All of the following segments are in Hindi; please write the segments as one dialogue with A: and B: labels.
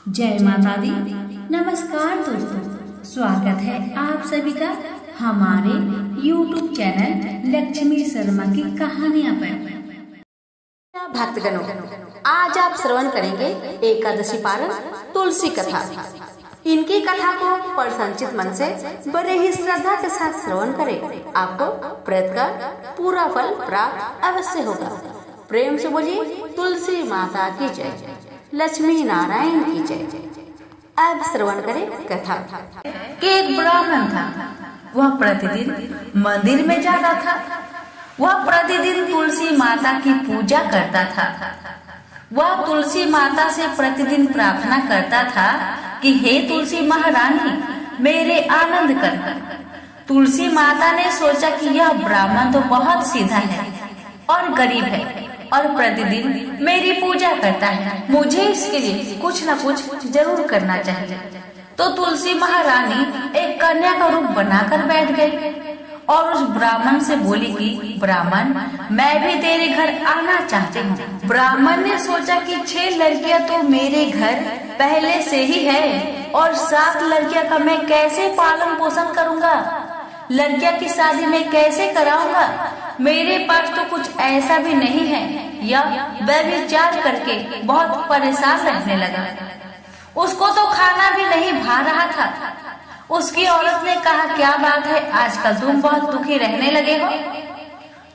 A: जय माता दी। नमस्कार दोस्तों, स्वागत है आप सभी का हमारे YouTube चैनल लक्ष्मी शर्मा की कहानियां पर।
B: भक्तगणों, आज आप श्रवण करेंगे एकादशी पारण तुलसी कथा। इनकी कथा को प्रसन्नचित मन से बड़े ही श्रद्धा के साथ श्रवण करें, आपको प्रयत्न का पूरा फल प्राप्त अवश्य होगा। प्रेम से बोलिए तुलसी माता की जय, लक्ष्मी नारायण की जय। अब श्रवण करें कथा।
A: कि एक ब्राह्मण था, वह प्रतिदिन मंदिर में जाता था। वह प्रतिदिन तुलसी माता की पूजा करता था। वह तुलसी माता से प्रतिदिन प्रार्थना करता था कि हे तुलसी महारानी, मेरे आनंद कर। तुलसी माता ने सोचा कि यह ब्राह्मण तो बहुत सीधा है और गरीब है और प्रतिदिन मेरी पूजा करता है, मुझे इसके लिए कुछ न कुछ जरूर करना चाहिए। तो तुलसी महारानी एक कन्या का रूप बनाकर बैठ गई और उस ब्राह्मण से बोली कि ब्राह्मण, मैं भी तेरे घर आना चाहती हूँ। ब्राह्मण ने सोचा कि 6 लड़कियाँ तो मेरे घर पहले से ही है और 7 लड़कियाँ का मैं कैसे पालन पोषण करूँगा, लड़कियाँ की शादी में कैसे कराऊंगा। मेरे पास तो कुछ ऐसा भी नहीं है। यह व्यभिचार करके बहुत परेशान रहने लगा। उसको तो खाना भी नहीं भा रहा था। उसकी औरत ने कहा, क्या बात है, आजकल तुम बहुत दुखी रहने लगे हो।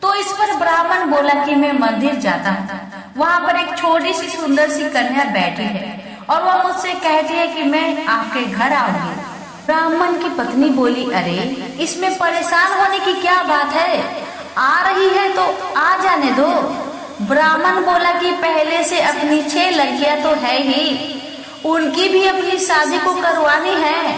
A: तो इस पर ब्राह्मण बोला कि मैं मंदिर जाता हूँ, वहाँ पर एक छोटी सी सुंदर सी कन्या बैठी है और वह मुझसे कहती है कि मैं आपके घर आऊंगी। ब्राह्मण की पत्नी बोली, अरे इसमें परेशान होने की क्या बात है, आ रही है तो आ जाने दो। ब्राह्मण बोला कि पहले से अपनी 6 लड़कियां तो है ही, उनकी भी अपनी शादी को करवानी है।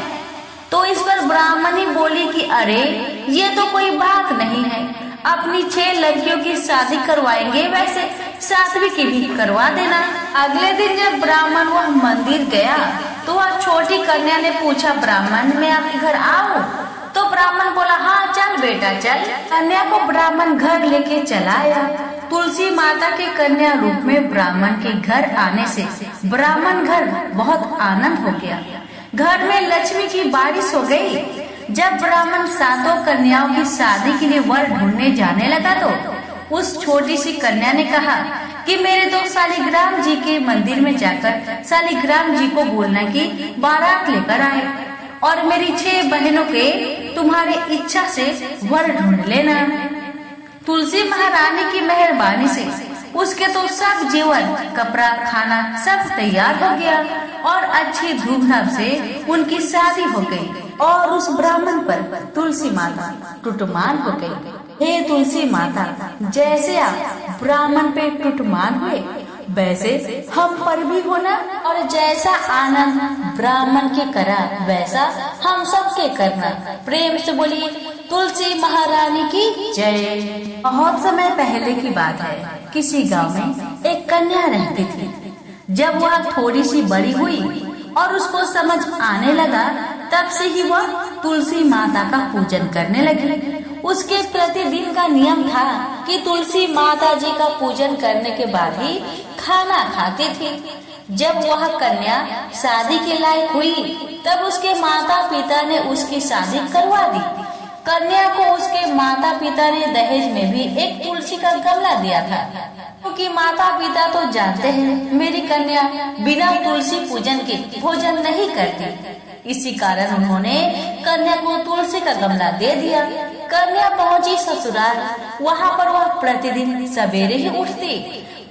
A: तो इस पर ब्राह्मणी बोली कि अरे ये तो कोई बात नहीं है, अपनी 6 लड़कियों की शादी करवाएंगे, वैसे 7वीं की भी करवा देना। अगले दिन जब ब्राह्मण वह मंदिर गया तो वह छोटी कन्या ने पूछा, ब्राह्मण मैं आपके घर आऊं? तो ब्राह्मण बोला, हाँ चल बेटा चल। कन्या को ब्राह्मण घर लेके चला आया। तुलसी माता के कन्या रूप में ब्राह्मण के घर आने से ब्राह्मण घर बहुत आनंद हो गया। घर में लक्ष्मी की बारिश हो गई। जब ब्राह्मण 7 कन्याओं की शादी के लिए वर ढूंढने जाने लगा तो उस छोटी सी कन्या ने कहा कि मेरे तो शालिग्राम जी के मंदिर में जाकर शालिग्राम जी को बोलना कि बारात लेकर आए और मेरी 6 बहनों के तुम्हारी इच्छा से वर ढूंढ लेना। तुलसी महारानी की मेहरबानी से उसके तो सब जीवन, कपड़ा, खाना सब तैयार हो गया और अच्छी धूमधाम से उनकी शादी हो गई और उस ब्राह्मण पर तुलसी माता टुटमान हो गई। हे तुलसी माता, जैसे आप ब्राह्मण पे टुटमान हुए वैसे हम पर भी होना और जैसा आनंद ब्राह्मण के करा वैसा हम सबके करना। प्रेम से बोलिए तुलसी महारानी की जय। बहुत समय पहले की बात है, किसी गांव में एक कन्या रहती थी। जब वह थोड़ी सी बड़ी हुई और उसको समझ आने लगा, तब से ही वह तुलसी माता का पूजन करने लगी। उसके प्रतिदिन का नियम था कि तुलसी माता जी का पूजन करने के बाद ही खाना खाती थी। जब वह कन्या शादी के लायक हुई तब उसके माता पिता ने उसकी शादी करवा दी। कन्या को उसके माता पिता ने दहेज में भी एक तुलसी का गमला दिया था, क्योंकि माता पिता तो जानते हैं मेरी कन्या बिना तुलसी पूजन के भोजन नहीं करती। इसी कारण उन्होंने कन्या को तुलसी का गमला दे दिया। कन्या पहुंची ससुराल। वहाँ पर वह प्रतिदिन सवेरे ही उठती,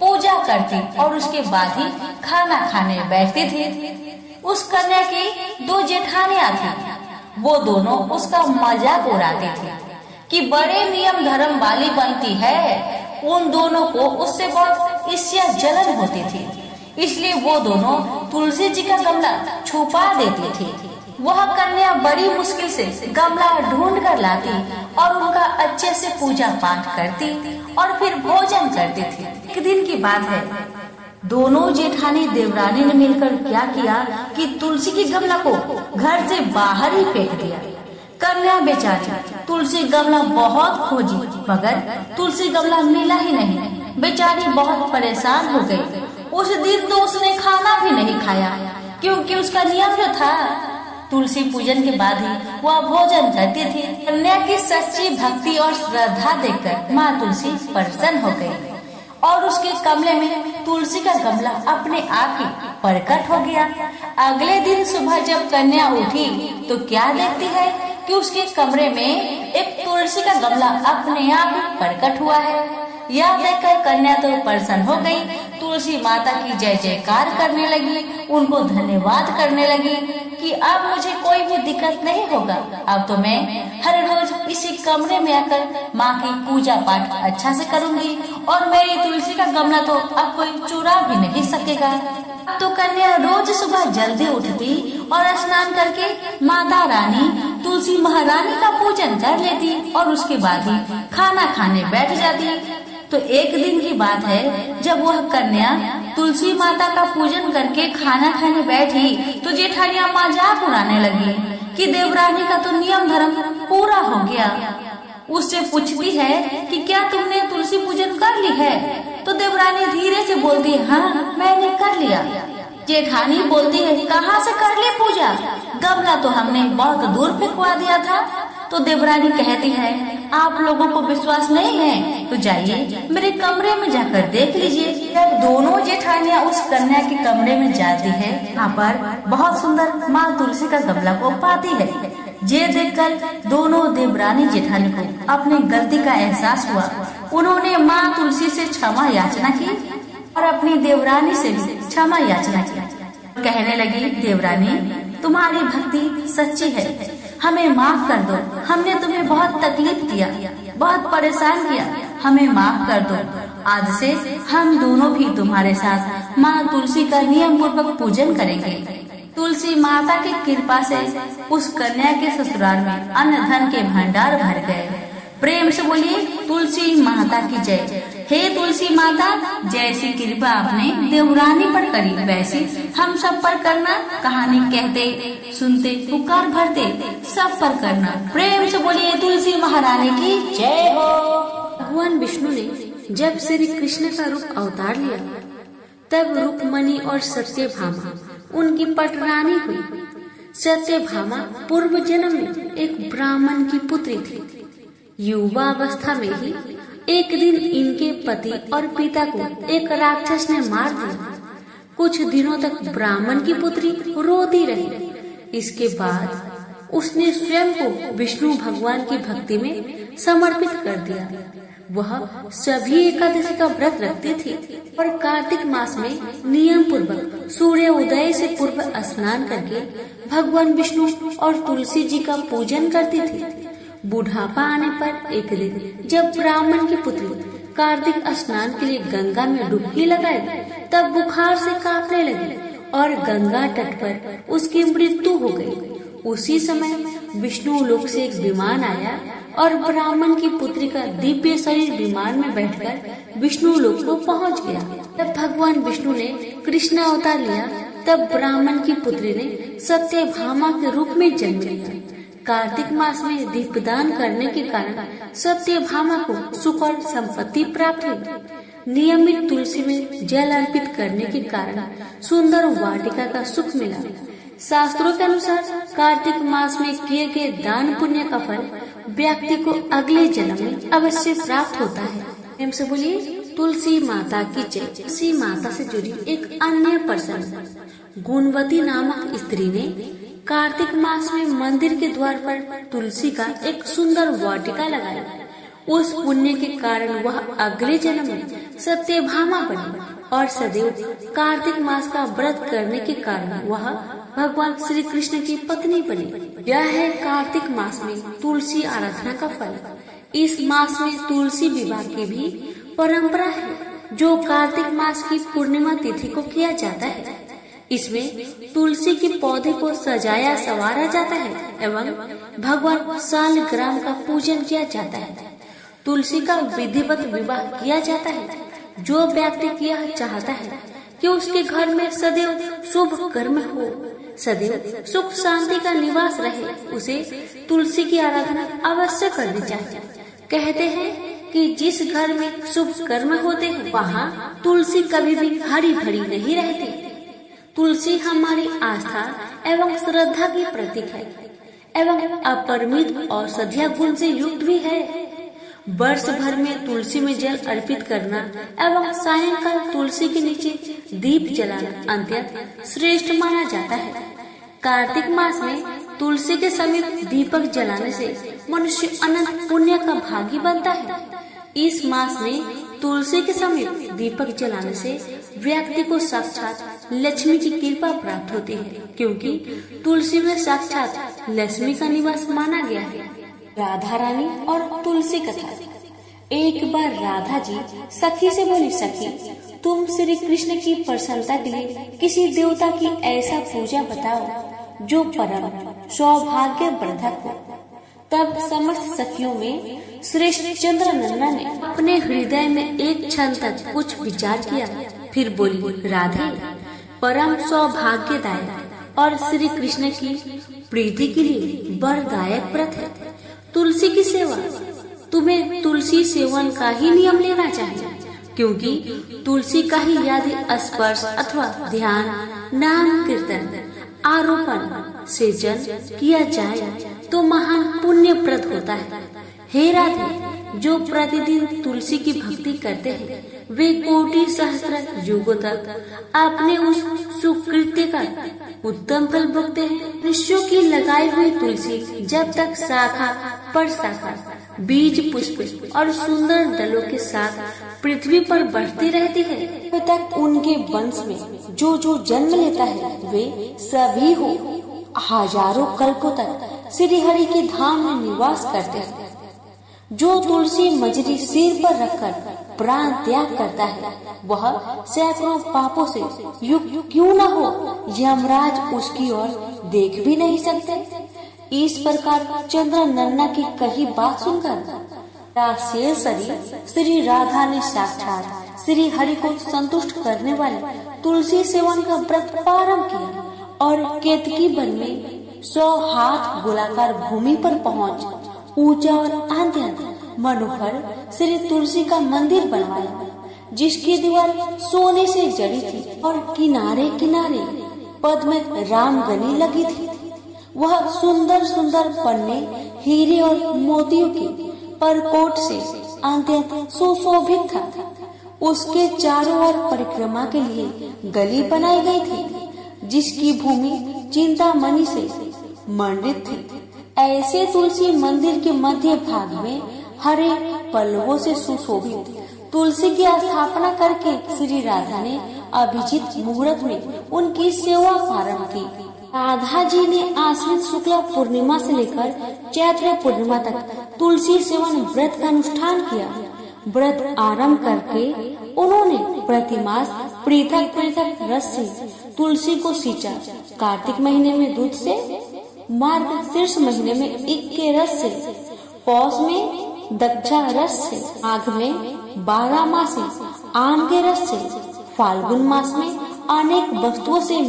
A: पूजा करती और उसके बाद ही खाना खाने बैठती थी। उस कन्या की 2 जेठानियां थी। वो दोनों उसका मजाक उड़ाती थी कि बड़े नियम धर्म वाली बनती है। उन दोनों को उससे बहुत ईर्ष्या जलन होती थी, इसलिए वो दोनों तुलसी जी का गमला छुपा देती थी। वह कन्या बड़ी मुश्किल से गमला ढूंढ कर लाती और उनका अच्छे से पूजा पाठ करती और फिर भोजन करती थी। एक दिन की बात है, दोनों जेठानी देवरानी ने मिलकर क्या किया कि तुलसी की गमला को घर से बाहर ही फेंक दिया। कन्या बेचारी तुलसी गमला बहुत खोजी मगर तुलसी गमला मिला ही नहीं। बेचारी बहुत परेशान हो गई। उस दिन तो उसने खाना भी नहीं खाया क्योंकि उसका नियम जो था तुलसी पूजन के बाद ही वह भोजन करती थी। कन्या की सच्ची भक्ति और श्रद्धा देखकर माँ तुलसी प्रसन्न हो गई और उसके कमरे में तुलसी का गमला अपने आप ही प्रकट हो गया। अगले दिन सुबह जब कन्या उठी तो क्या देखती है कि उसके कमरे में एक तुलसी का गमला अपने आप ही प्रकट हुआ है। यह देखकर कन्या तो प्रसन्न हो गई, तुलसी माता की जय जयकार करने लगी, उनको धन्यवाद करने लगी कि अब मुझे कोई भी दिक्कत नहीं होगा। अब तो मैं हर रोज इसी कमरे में आकर माँ की पूजा पाठ अच्छा से करूँगी और मेरी तुलसी का गमला तो अब कोई चुरा भी नहीं सकेगा। तो कन्या रोज सुबह जल्दी उठती और स्नान करके माता रानी तुलसी महारानी का पूजन कर लेती और उसके बाद ही खाना खाने बैठ जाती। तो एक दिन की बात है, जब वह कन्या तुलसी माता का पूजन करके खाना खाने बैठी तो जेठानियां मजाक उड़ाने लगी कि देवरानी का तो नियम धर्म पूरा हो गया। उससे पूछती है कि क्या तुमने तुलसी पूजन कर ली है? तो देवरानी धीरे से बोलती है, हाँ मैंने कर लिया। जेठानी बोलती है, कहाँ से कर ली पूजा? गमला तो हमने बहुत दूर फेंकवा दिया था। तो देवरानी कहती है, आप लोगों को विश्वास नहीं है तो जाइए मेरे कमरे में जाकर देख लीजिए। जब दोनों जेठानियां उस कन्या के कमरे में जाती है, यहाँ पर बहुत सुंदर माँ तुलसी का गमला को पाती है। ये देखकर दोनों देवरानी जेठानी को अपनी गलती का एहसास हुआ। उन्होंने माँ तुलसी से क्षमा याचना की और अपनी देवरानी से भी क्षमा याचना की। कहने लगी, देवरानी तुम्हारी भक्ति सच्ची है, हमें माफ कर दो। हमने तुम्हें बहुत तकलीफ दिया, बहुत परेशान किया, हमें माफ कर दो। आज से हम दोनों भी तुम्हारे साथ माँ तुलसी का नियम पूर्वक पूजन करेंगे। तुलसी माता की कृपा से उस कन्या के ससुराल में अन्न धन के भंडार भर गए। प्रेम से बोलिए तुलसी माता की जय। हे तुलसी माता, जैसी कृपा आपने देवरानी पर करी वैसी हम सब पर करना। कहानी कहते सुनते पुकार भरते सब पर करना। प्रेम से बोलिए तुलसी महारानी की जय हो।
B: भगवान विष्णु ने जब श्री कृष्ण का रूप अवतार लिया तब रुक्मणी और सत्यभामा उनकी पटरानी हुई। सत्यभामा पूर्व जन्म में एक ब्राह्मण की पुत्री थी। युवा अवस्था में ही एक दिन इनके पति और पिता को एक राक्षस ने मार दिया। कुछ दिनों तक ब्राह्मण की पुत्री रोती रही। इसके बाद उसने स्वयं को विष्णु भगवान की भक्ति में समर्पित कर दिया। वह सभी एकादशी का व्रत रखती थी और कार्तिक मास में नियम पूर्वक सूर्य उदय से पूर्व स्नान करके भगवान विष्णु और तुलसी जी का पूजन करती थी। बुढ़ापा आने पर एक दिन जब ब्राह्मण की पुत्री कार्तिक स्नान के लिए गंगा में डुबकी लगाई तब बुखार से कांपने लगी और गंगा तट पर उसकी मृत्यु हो गई। उसी समय विष्णु लोक से एक विमान आया और ब्राह्मण की पुत्री का दिव्य शरीर विमान में बैठकर विष्णु लोक को पहुंच गया। जब भगवान विष्णु ने कृष्ण अवतार लिया तब ब्राह्मण की पुत्री ने सत्यभामा के रूप में जन्म लिया। कार्तिक मास में दीपदान करने के कारण सत्यभामा को सुख और संपत्ति प्राप्त हुई। नियमित तुलसी में जल अर्पित करने के कारण सुंदर वाटिका का सुख मिला। शास्त्रों के अनुसार कार्तिक मास में किए गए दान पुण्य का फल व्यक्ति को अगले जन्म में अवश्य प्राप्त होता है। प्रेम से बोलिए तुलसी माता की जय। तुलसी माता से जुड़ी एक अन्य प्रसंग, गुणवती नामक स्त्री ने कार्तिक मास में मंदिर के द्वार पर तुलसी का एक सुंदर वाटिका लगाया। उस पुण्य के कारण वह अगले जन्म में सत्यभामा बनी और सदैव कार्तिक मास का व्रत करने के कारण वह भगवान श्री कृष्ण की पत्नी बनी। यह है कार्तिक मास में तुलसी आराधना का फल। इस मास में तुलसी विवाह की भी परंपरा है, जो कार्तिक मास की पूर्णिमा तिथि को किया जाता है। इसमें तुलसी के पौधे को सजाया संवारा जाता है एवं भगवान शालग्राम का पूजन किया जाता है। तुलसी का विधिवत विवाह किया जाता है। जो व्यक्ति यह चाहता है कि उसके घर में सदैव शुभ कर्म हो, सदैव सुख शांति का निवास रहे, उसे तुलसी की आराधना अवश्य करनी चाहिए। कहते हैं कि जिस घर में शुभ कर्म होते हैं वहाँ तुलसी कभी भी हरी भरी नहीं रहती। तुलसी हमारी आस्था एवं श्रद्धा की प्रतीक है एवं अपरिमित औषधीय गुण से युक्त भी है। वर्ष भर में तुलसी में जल अर्पित करना एवं सायंकाल तुलसी के नीचे दीप जलाना अत्यंत श्रेष्ठ माना जाता है। कार्तिक मास में तुलसी के समीप दीपक जलाने से मनुष्य अनंत पुण्य का भागी बनता है। इस मास में तुलसी के समीप दीपक जलाने से व्यक्ति को साक्षात लक्ष्मी की कृपा प्राप्त होती है, क्योंकि तुलसी में साक्षात लक्ष्मी का निवास माना गया है। राधा रानी और तुलसी कथा। एक बार राधा जी सखी से बोली, सखी तुम श्री कृष्ण की प्रसन्नता के लिए किसी देवता की ऐसा पूजा बताओ जो परम सौभाग्यवर्धक हो। तब समस्त सखियों में श्रेष्ठ चंद्रनंदा ने अपने हृदय में एक क्षण तक कुछ विचार किया, फिर बोली, राधे परम सौभाग्यदायक और श्री कृष्ण की प्रीति के लिए वरदायक व्रत है तुलसी की सेवा। तुम्हें तुलसी सेवन का ही नियम लेना चाहिए, क्योंकि तुलसी का ही यदि स्पर्श अथवा ध्यान, नाम कीर्तन, आरोपण, सेचन किया जाए तो महान पुण्यप्रद होता है। हे राधे, जो प्रतिदिन तुलसी की भक्ति करते हैं वे कोटि सहस्त्र युगों तक अपने उस सुकृत्य का उत्तम फल भोगते हैं। ऋषियों की लगाई हुई तुलसी जब तक शाखा पर शाखा, बीज, पुष्प और सुंदर दलों के साथ पृथ्वी पर बढ़ती रहती है, तब तक उनके वंश में जो जो जन्म लेता है वे सभी हो हजारों कल्पों तक श्री हरि के धाम में निवास करते हैं। जो तुलसी मजरी सिर पर रखकर प्राण त्याग करता है वह सैकड़ों पापों से युक्त क्यों न हो, यमराज उसकी ओर देख भी नहीं सकते। इस प्रकार चंद्रनंदा की कही बात सुनकर श्री राधा ने साक्षात श्री हरि को संतुष्ट करने वाले तुलसी सेवन का व्रत प्रारंभ किया और केतकी वन में 100 हाथ गोलाकार भूमि पर पहुँच ऊंचा और अत्यंत मनोहर श्री तुलसी का मंदिर बनवाया, जिसकी दीवार सोने से जड़ी थी और किनारे किनारे पद्म रामगनी लगी थी। वह सुंदर सुंदर पन्ने, हीरे और मोतियों की परकोट से अत्यंत सुशोभित था। उसके चारों ओर परिक्रमा के लिए गली बनाई गई थी, जिसकी भूमि चिंतामणि से मंडित थी। ऐसे तुलसी मंदिर के मध्य भाग में हरे पल्लवों से सुशोभित तुलसी की स्थापना करके श्री राधा ने अभिजीत मुहूर्त में उनकी सेवा प्रारंभ की। राधा जी ने आश्विन शुक्ला पूर्णिमा से लेकर चैत्र पूर्णिमा तक तुलसी सेवन व्रत का अनुष्ठान किया। व्रत आरंभ करके उन्होंने प्रतिमास पृथक पृथक रस से तुलसी को सींचा। कार्तिक महीने में दूध से, मार्गशीर्ष महीने में ईख के रस से, पौष में दक्षा रस से, माघ में 12 मासी आम के रस से, फाल्गुन मास में अनेक वस्तुओं से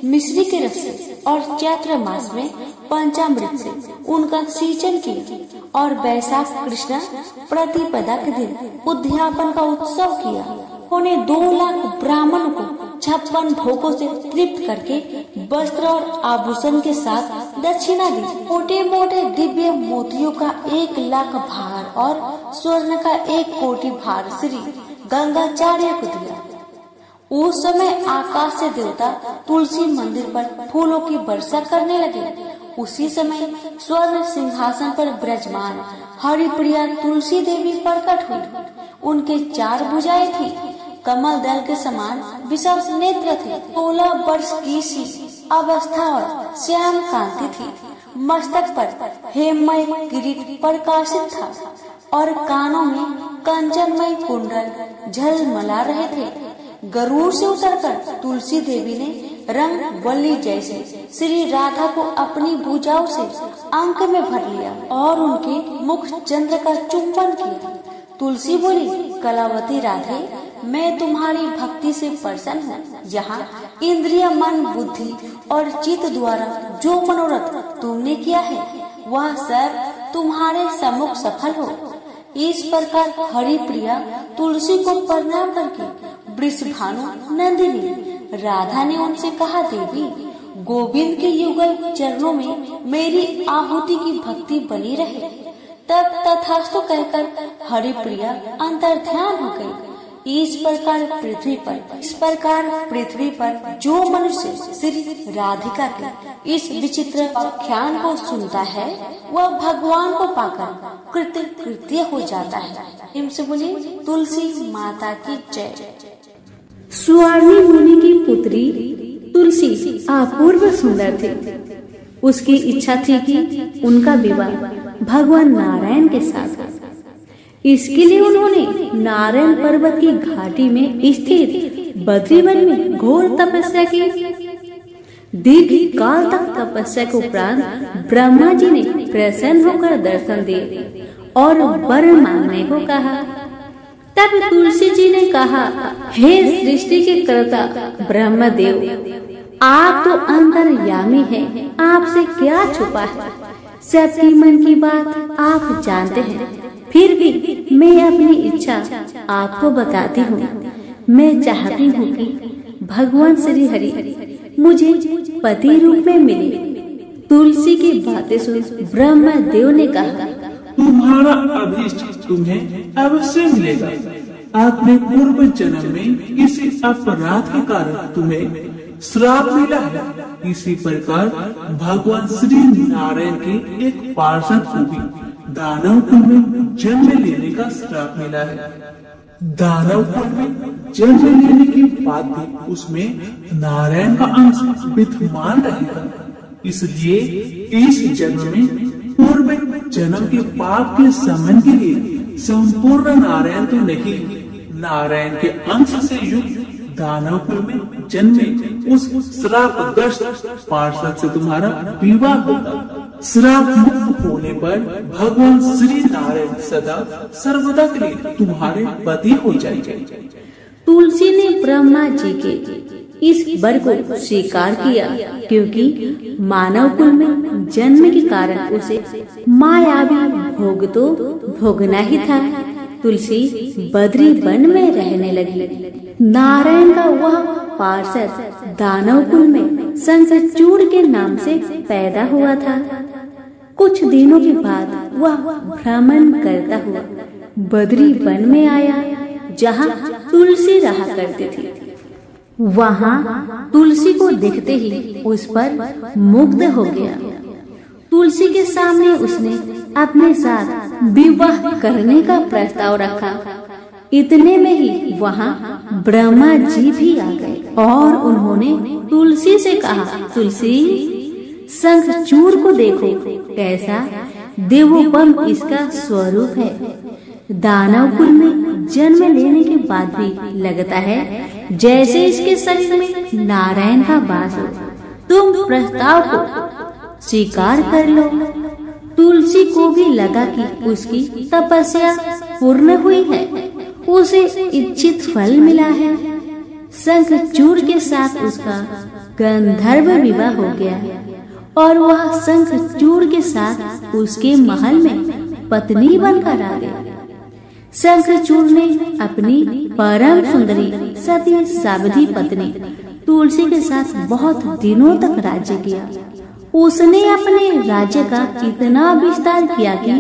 B: मिश्री के रस से और चैत्र मास में पंचामृत से उनका सिंचन किया और वैशाख कृष्ण प्रतिपदा के दिन उद्यापन का उत्सव किया। उन्होंने 2 लाख ब्राह्मण को 56 भोगों से तृप्त करके वस्त्र और आभूषण के साथ दक्षिणा दी। मोटे मोटे दिव्य मोतियों का 1 लाख भार और स्वर्ण का 1 कोटि भार श्री गंगाचार्य को दिया। उस समय आकाश से देवता तुलसी मंदिर पर फूलों की वर्षा करने लगे। उसी समय स्वर्ण सिंहासन पर विराजमान हरिप्रिया तुलसी देवी प्रकट हुई। उनके 4 भुजाएं थी, कमल दल के समान विशाल नेत्र थे। 16 वर्ष की सी अवस्था और श्याम कांति थी। मस्तक पर हेममय किरीट प्रकाशित था और कानों में कंचनमय कुंडल झलमला रहे थे। गरुड़ से उतरकर तुलसी देवी ने रंग वल्ली जैसे श्री राधा को अपनी भुजाओं से अंक में भर लिया और उनके मुख चंद्र का चुंबन किया। तुलसी बोली, कलावती राधे, मैं तुम्हारी भक्ति से प्रसन्न हूँ। यहाँ इंद्रिय, मन, बुद्धि और चित्त द्वारा जो मनोरथ तुमने किया है वह सब तुम्हारे सम्मुख सफल हो। इस प्रकार हरिप्रिया तुलसी को प्रणाम करके वृषभानु नंदिनी राधा ने उनसे कहा, देवी गोविंद के युगल चरणों में मेरी आहुति की भक्ति बनी रहे। तब तथास्तु कहकर हरिप्रिया अंतर्ध्यान हो गई। इस प्रकार पृथ्वी पर जो मनुष्य श्री राधिका के इस विचित्र आख्यान को सुनता है वह भगवान को पाकर कृत्य हो जाता है। इनसे बोली तुलसी माता की जय।
C: सुवर्णी मुनि की पुत्री तुलसी अपूर्व सुंदर थी। उसकी इच्छा थी कि उनका विवाह भगवान नारायण के साथ हो। इसके लिए उन्होंने नारायण पर्वत की घाटी में स्थित बद्रीवन में घोर तपस्या की। दीर्घ काल तक तपस्या के उपरांत ब्रह्मा जी ने प्रसन्न होकर दर्शन दिए और वर मांगने को कहा। तब तुलसी जी ने कहा, हे सृष्टि के कर्ता ब्रह्मदेव, आप तो अंतर्यामी हैं, आपसे क्या छुपा है। सबकी मन की बात आप जानते हैं, फिर भी मैं अपनी इच्छा आपको बताती हूँ। मैं चाहती हूँ कि भगवान श्री हरि मुझे पति रूप में मिले। तुलसी की बातें सुन ब्रह्मदेव ने कहा,
D: तुम्हारा अभीष्ट तुम्हें अवश्य मिलेगा। आपने पूर्व जन्म में किसी अपराध के कारण तुम्हें श्राप मिला है। इसी प्रकार भगवान श्री नारायण के एक पार्षद को भी दानव कुल में जन्म लेने का श्राप मिला है। दानव कुल में जन्म लेने के बाद भी उसमें नारायण का अंश विद्यमान रहेगा। इसलिए इस जन्म में पूर्व जन्म के पाप के समन के लिए संपूर्ण नारायण तो नहीं, नारायण के अंश से युक्त दानव कुल में जन्मे उस श्रापग्रस्त पार्षद से तुम्हारा विवाह होगा। श्राप मुक्त होने पर भगवान श्री नारायण सदा सर्वदा के लिए तुम्हारे पति हो जाएंगे।
C: तुलसी ने ब्रह्मा जी के इस वर को स्वीकार किया, क्योंकि मानव कुल में जन्म के कारण उसे मायावी भोग तो भोगना ही था। तुलसी बद्री वन में रहने लगी। नारायण का वह पार्षद दानव कुल में शंखचूड़ के नाम से पैदा हुआ था। कुछ दिनों के बाद वह भ्रमण करता हुआ बद्री वन में आया, जहाँ तुलसी रहा करती थी। वहाँ तुलसी को देखते ही उस पर मुग्ध हो गया। तुलसी के सामने उसने अपने साथ विवाह करने का प्रस्ताव रखा। इतने में ही वहाँ ब्रह्मा जी भी आ गए और उन्होंने तुलसी से कहा, तुलसी शंखचूड़ को देखो, कैसा देवोपम इसका स्वरूप है। दानव कुल में जन्म लेने के बाद भी लगता है जैसे इसके शरीर में नारायण का वास हो। तुम प्रस्ताव को स्वीकार कर लो। तुलसी को भी लगा कि उसकी तपस्या पूर्ण हुई है, उसे इच्छित फल मिला है। शंखचूड़ के साथ उसका गंधर्व विवाह हो गया और वह शंखचूड़ के साथ उसके महल में पत्नी बनकर आ गया। शंखचूड़ ने अपनी परम सुंदरी सती सावधी पत्नी तुलसी के साथ बहुत दिनों तक राज्य किया। उसने अपने राज्य का इतना विस्तार किया कि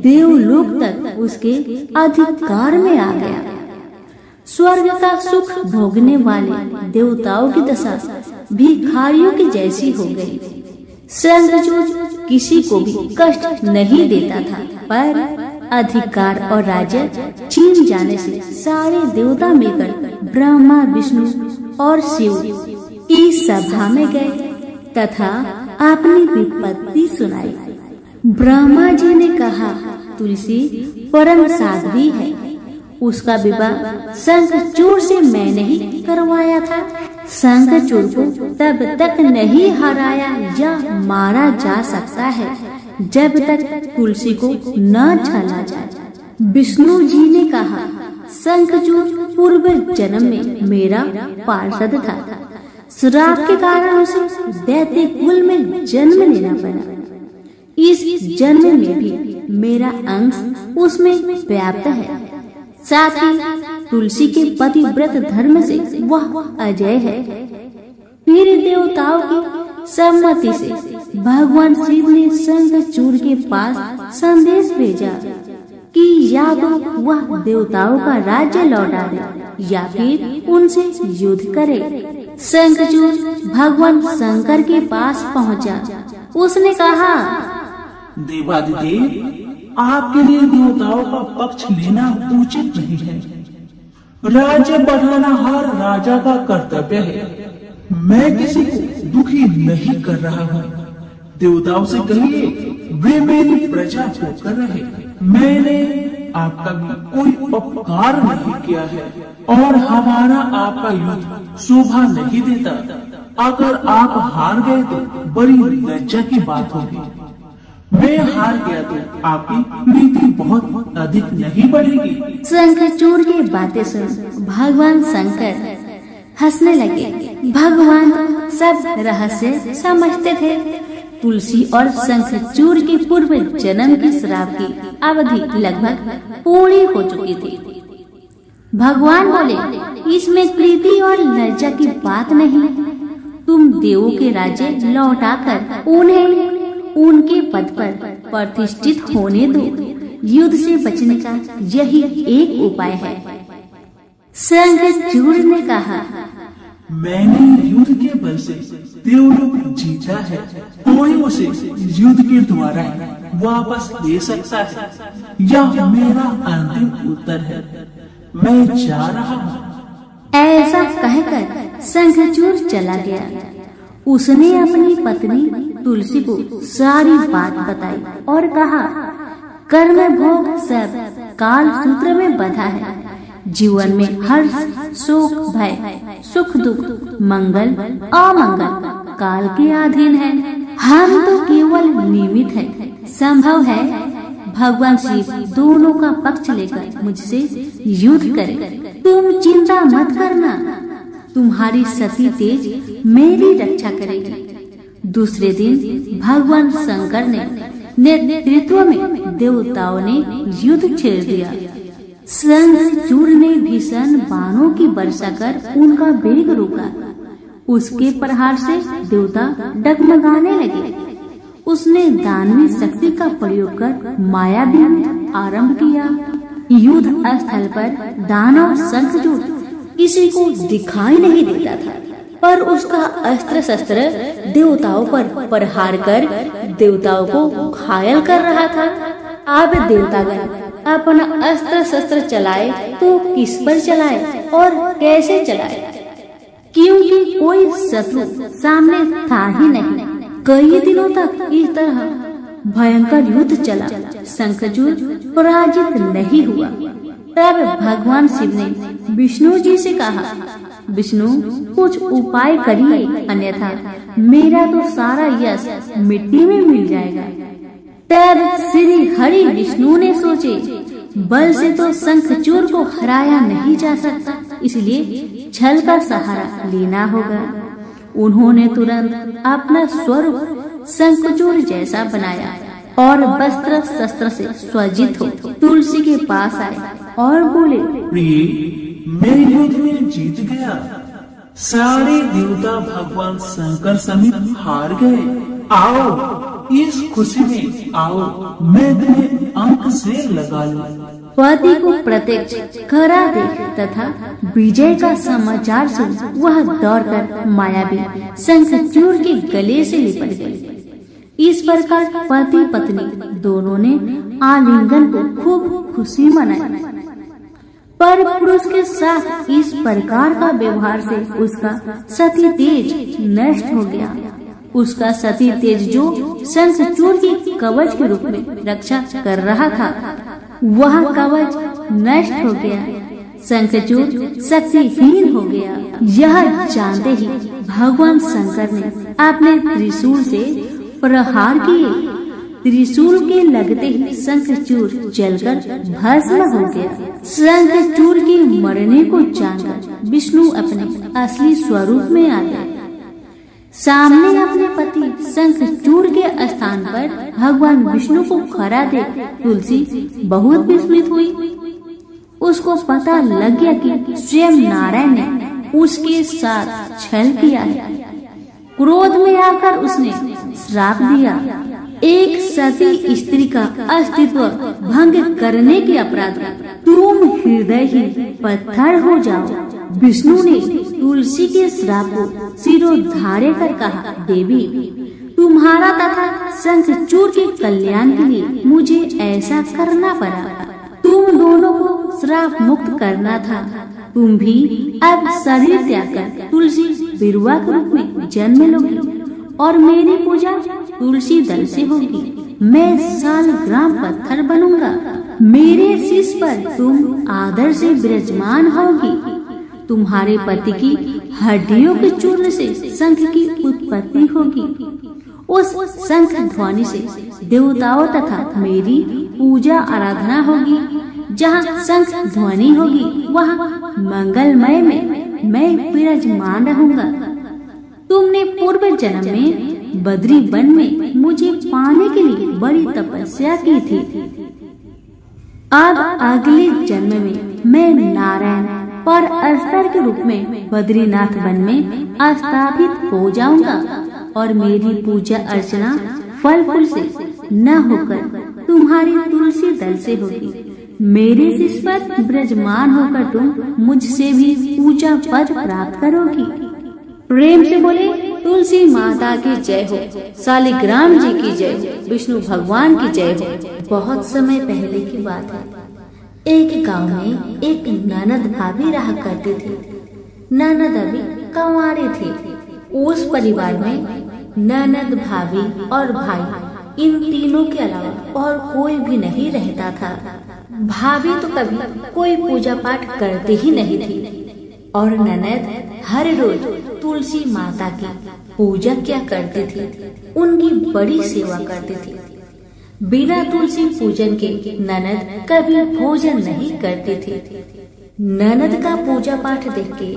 C: देवलोक तक उसके अधिकार में आ गया। स्वर्ग का सुख भोगने वाले देवताओं की दशा भिखारियों की जैसी हो गई। शंखचूड़ किसी को भी कष्ट नहीं देता था, पर अधिकार और राज्य छीन जाने से सारे देवता मिलकर ब्रह्मा, विष्णु और शिव की सभा में गए तथा अपनी विपत्ति सुनाई। ब्रह्मा जी ने कहा, तुलसी परम साध्वी है, उसका विवाह शंखचूड़ से मैंने ही करवाया था। शंखचूड़ को तब तक नहीं हराया या मारा जा सकता है जब तक तुलसी को न छाना जाए। विष्णु जी ने कहा, शंखचूड़ पूर्व जन्म में मेरा पार्षद था। श्राप के कारण उसे दैत्य कुल में जन्म लेना पड़ा। इस जन्म में भी मेरा अंश उसमें व्याप्त है। साथ ही तुलसी के पतिव्रत धर्म से वह अजय है। फिर देवताओं की सम्मति से भगवान शिव ने शंखचूड़ के पास संदेश भेजा कि या तो वह देवताओं का राज्य लौटा दे या फिर उनसे युद्ध करे। शंखचूड़ भगवान शंकर के पास पहुंचा। उसने कहा,
D: देवादिदेव, आपके लिए देवताओं का पक्ष लेना उचित नहीं है। राज्य बढ़ाना हर राजा का कर्तव्य है। मैं किसी को दुखी नहीं कर रहा हूँ। देवताओं से कहिए वे मेरी प्रजा को कर रहे। मैंने आपका कोई उपकार नहीं किया है और हमारा आपका युद्ध शोभा नहीं देता। अगर आप हार गए तो बड़ी लज्जा की बात होगी। मैं हार गया तो आपकी प्रीति बहुत अधिक नहीं बढ़ेगी।
C: शंखचूड़ की बातें सुन भगवान शंकर हंसने लगे। भगवान सब रहस्य समझते थे। तुलसी और शंखचूड़ के पूर्व जन्म की श्राप की अवधि लगभग पूरी हो चुकी थी। भगवान बोले, इसमें प्रीति और लज्जा की बात नहीं। तुम देवों के राज्य लौटाकर उन्हें उनके पद पर प्रतिष्ठित होने दो। युद्ध से बचने का यही एक उपाय है। शंखचूड़ ने कहा,
D: मैंने युद्ध के बल से देवलोक जीता है। कोई उसे युद्ध के द्वारा वापस ले सकता है। यह मेरा अंतिम उत्तर है। मैं जा रहा हूँ।
C: ऐसा कहकर शंखचूड़ चला गया। उसने अपनी पत्नी तुलसी को सारी बात बताई और कहा, कर्म भोग सब काल सूत्र में बंधा है। जीवन में हर्ष, सुख, भय, सुख, दुख, मंगल, अमंगल काल के अधीन है। हम तो केवल निमित्त हैं। संभव है भगवान शिव दोनों का पक्ष लेकर मुझसे युद्ध करें। तुम चिंता मत करना। तुम्हारी सती तेज मेरी रक्षा करेगी। दूसरे दिन भगवान शंकर ने नेतृत्व में देवताओं ने युद्ध छेड़ दिया। शंखचूड़ ने भीषण बाणों की वर्षा कर उनका वेग रोका। उसके प्रहार से देवता डगमगाने लगे। उसने दानवी शक्ति का प्रयोग कर माया भी आरंभ किया। युद्ध स्थल पर दानव शंखचूड़ किसी को दिखाई नहीं देता था, पर उसका अस्त्र शस्त्र देवताओं पर प्रहार कर देवताओं को घायल कर रहा था। अब देवतागण अपना अस्त्र शस्त्र चलाए तो किस पर चलाए और कैसे चलाए, क्योंकि कोई शत्रु सामने था ही नहीं। कई दिनों तक इस तरह भयंकर युद्ध चला। शंखचूड़ पराजित नहीं हुआ। तब भगवान शिव ने विष्णु जी से कहा, विष्णु कुछ उपाय करिए, अन्यथा मेरा तो सारा यश मिट्टी में मिल जाएगा। तब श्री हरि विष्णु ने सोचे, बल से तो शंखचूड़ को हराया नहीं जा सकता, इसलिए छल का सहारा लेना होगा। उन्होंने तुरंत अपना स्वरूप शंखचूड़ जैसा बनाया और वस्त्र शस्त्र से सज्जित हो तुलसी के पास आए और बोले,
D: प्रिय, मैं युद्ध में जीत गया। सारे देवता भगवान शंकर समेत हार गए। आओ इस खुशी में आओ, मैं तुम्हें अंक से लगा लूं।
C: पति को प्रत्यक्ष करा देख तथा विजय का समाचार सुन वह दौड़कर मायावी शंखचूड़ के गले से लिपट गई। इस प्रकार पति पत्नी दोनों ने आलिंगन को खूब खुशी मनाई। पर पुरुष के साथ इस प्रकार का व्यवहार से उसका सती तेज नष्ट हो गया। उसका सती तेज जो शंखचूड़ की कवच के रूप में रक्षा कर रहा था, वह कवच नष्ट हो गया। शंखचूड़ शक्तिहीन हो गया। यह जानते ही भगवान शंकर ने अपने त्रिशूल से प्रहार किए। त्रिशूल के लगते ही शंखचूड़ जलकर भस्म हो गया। शंखचूड़ के मरने को जानकर विष्णु अपने असली स्वरूप में आ गए। सामने अपने पति शंखचूड़ के स्थान पर भगवान विष्णु को खड़ा देख तुलसी बहुत विस्मित हुई। उसको पता लग गया कि स्वयं नारायण ने उसके साथ छल किया है। क्रोध में आकर उसने श्राप दिया, एक सती स्त्री का अस्तित्व भंग करने के अपराध में तुम हृदय ही पत्थर हो जाओ। विष्णु ने तुलसी के श्राप को सिरोधार्य कर कहा, देवी तुम्हारा तथा शंखचूड़ के कल्याण के लिए मुझे ऐसा करना पड़ा। तुम दोनों को श्राप मुक्त करना था। तुम भी अब शरीर त्याग कर तुलसी बिरुवा के रूप में जन्म लोगी और मेरी पूजा तुलसी दल से होगी। मैं सालग्राम पत्थर बनूंगा। मेरे शीश पर तुम आदर से विराजमान होगी। तुम्हारे पति की हड्डियों के चूर्ण से शंख की उत्पत्ति होगी। उस शंख ध्वनि से देवताओं तथा मेरी पूजा आराधना होगी। जहाँ शंख ध्वनि होगी वहाँ मंगलमय में मैं विराजमान रहूंगा। तुमने पूर्व जन्म में बद्री वन में मुझे पाने के लिए बड़ी तपस्या की थी। अब अगले जन्म में मैं नारायण पर अस्तर के रूप में बद्रीनाथ वन में स्थापित हो जाऊंगा और मेरी पूजा अर्चना फल फूल से न होकर तुम्हारी तुलसी दल से होगी। मेरे शीश पर विराजमान होकर तुम मुझसे भी पूजा पद प्राप्त करोगी। प्रेम से बोले तुलसी माता की जय हो, शालिग्राम जी की जय हो, विष्णु भगवान की जय हो। बहुत समय पहले की बात है। एक गांव में एक ननद भाभी रहा करती थी। ननद अभी कंवारी थी। उस परिवार में ननद, भाभी और भाई, इन तीनों के अलावा और कोई भी नहीं रहता था। भाभी तो कभी कोई पूजा पाठ करती ही नहीं थी और ननद हर रोज तुलसी माता की पूजा क्या करती थी, उनकी बड़ी सेवा करती थी। बिना तुलसी पूजन के ननद कभी भोजन नहीं करती थी। ननद का पूजा पाठ देख के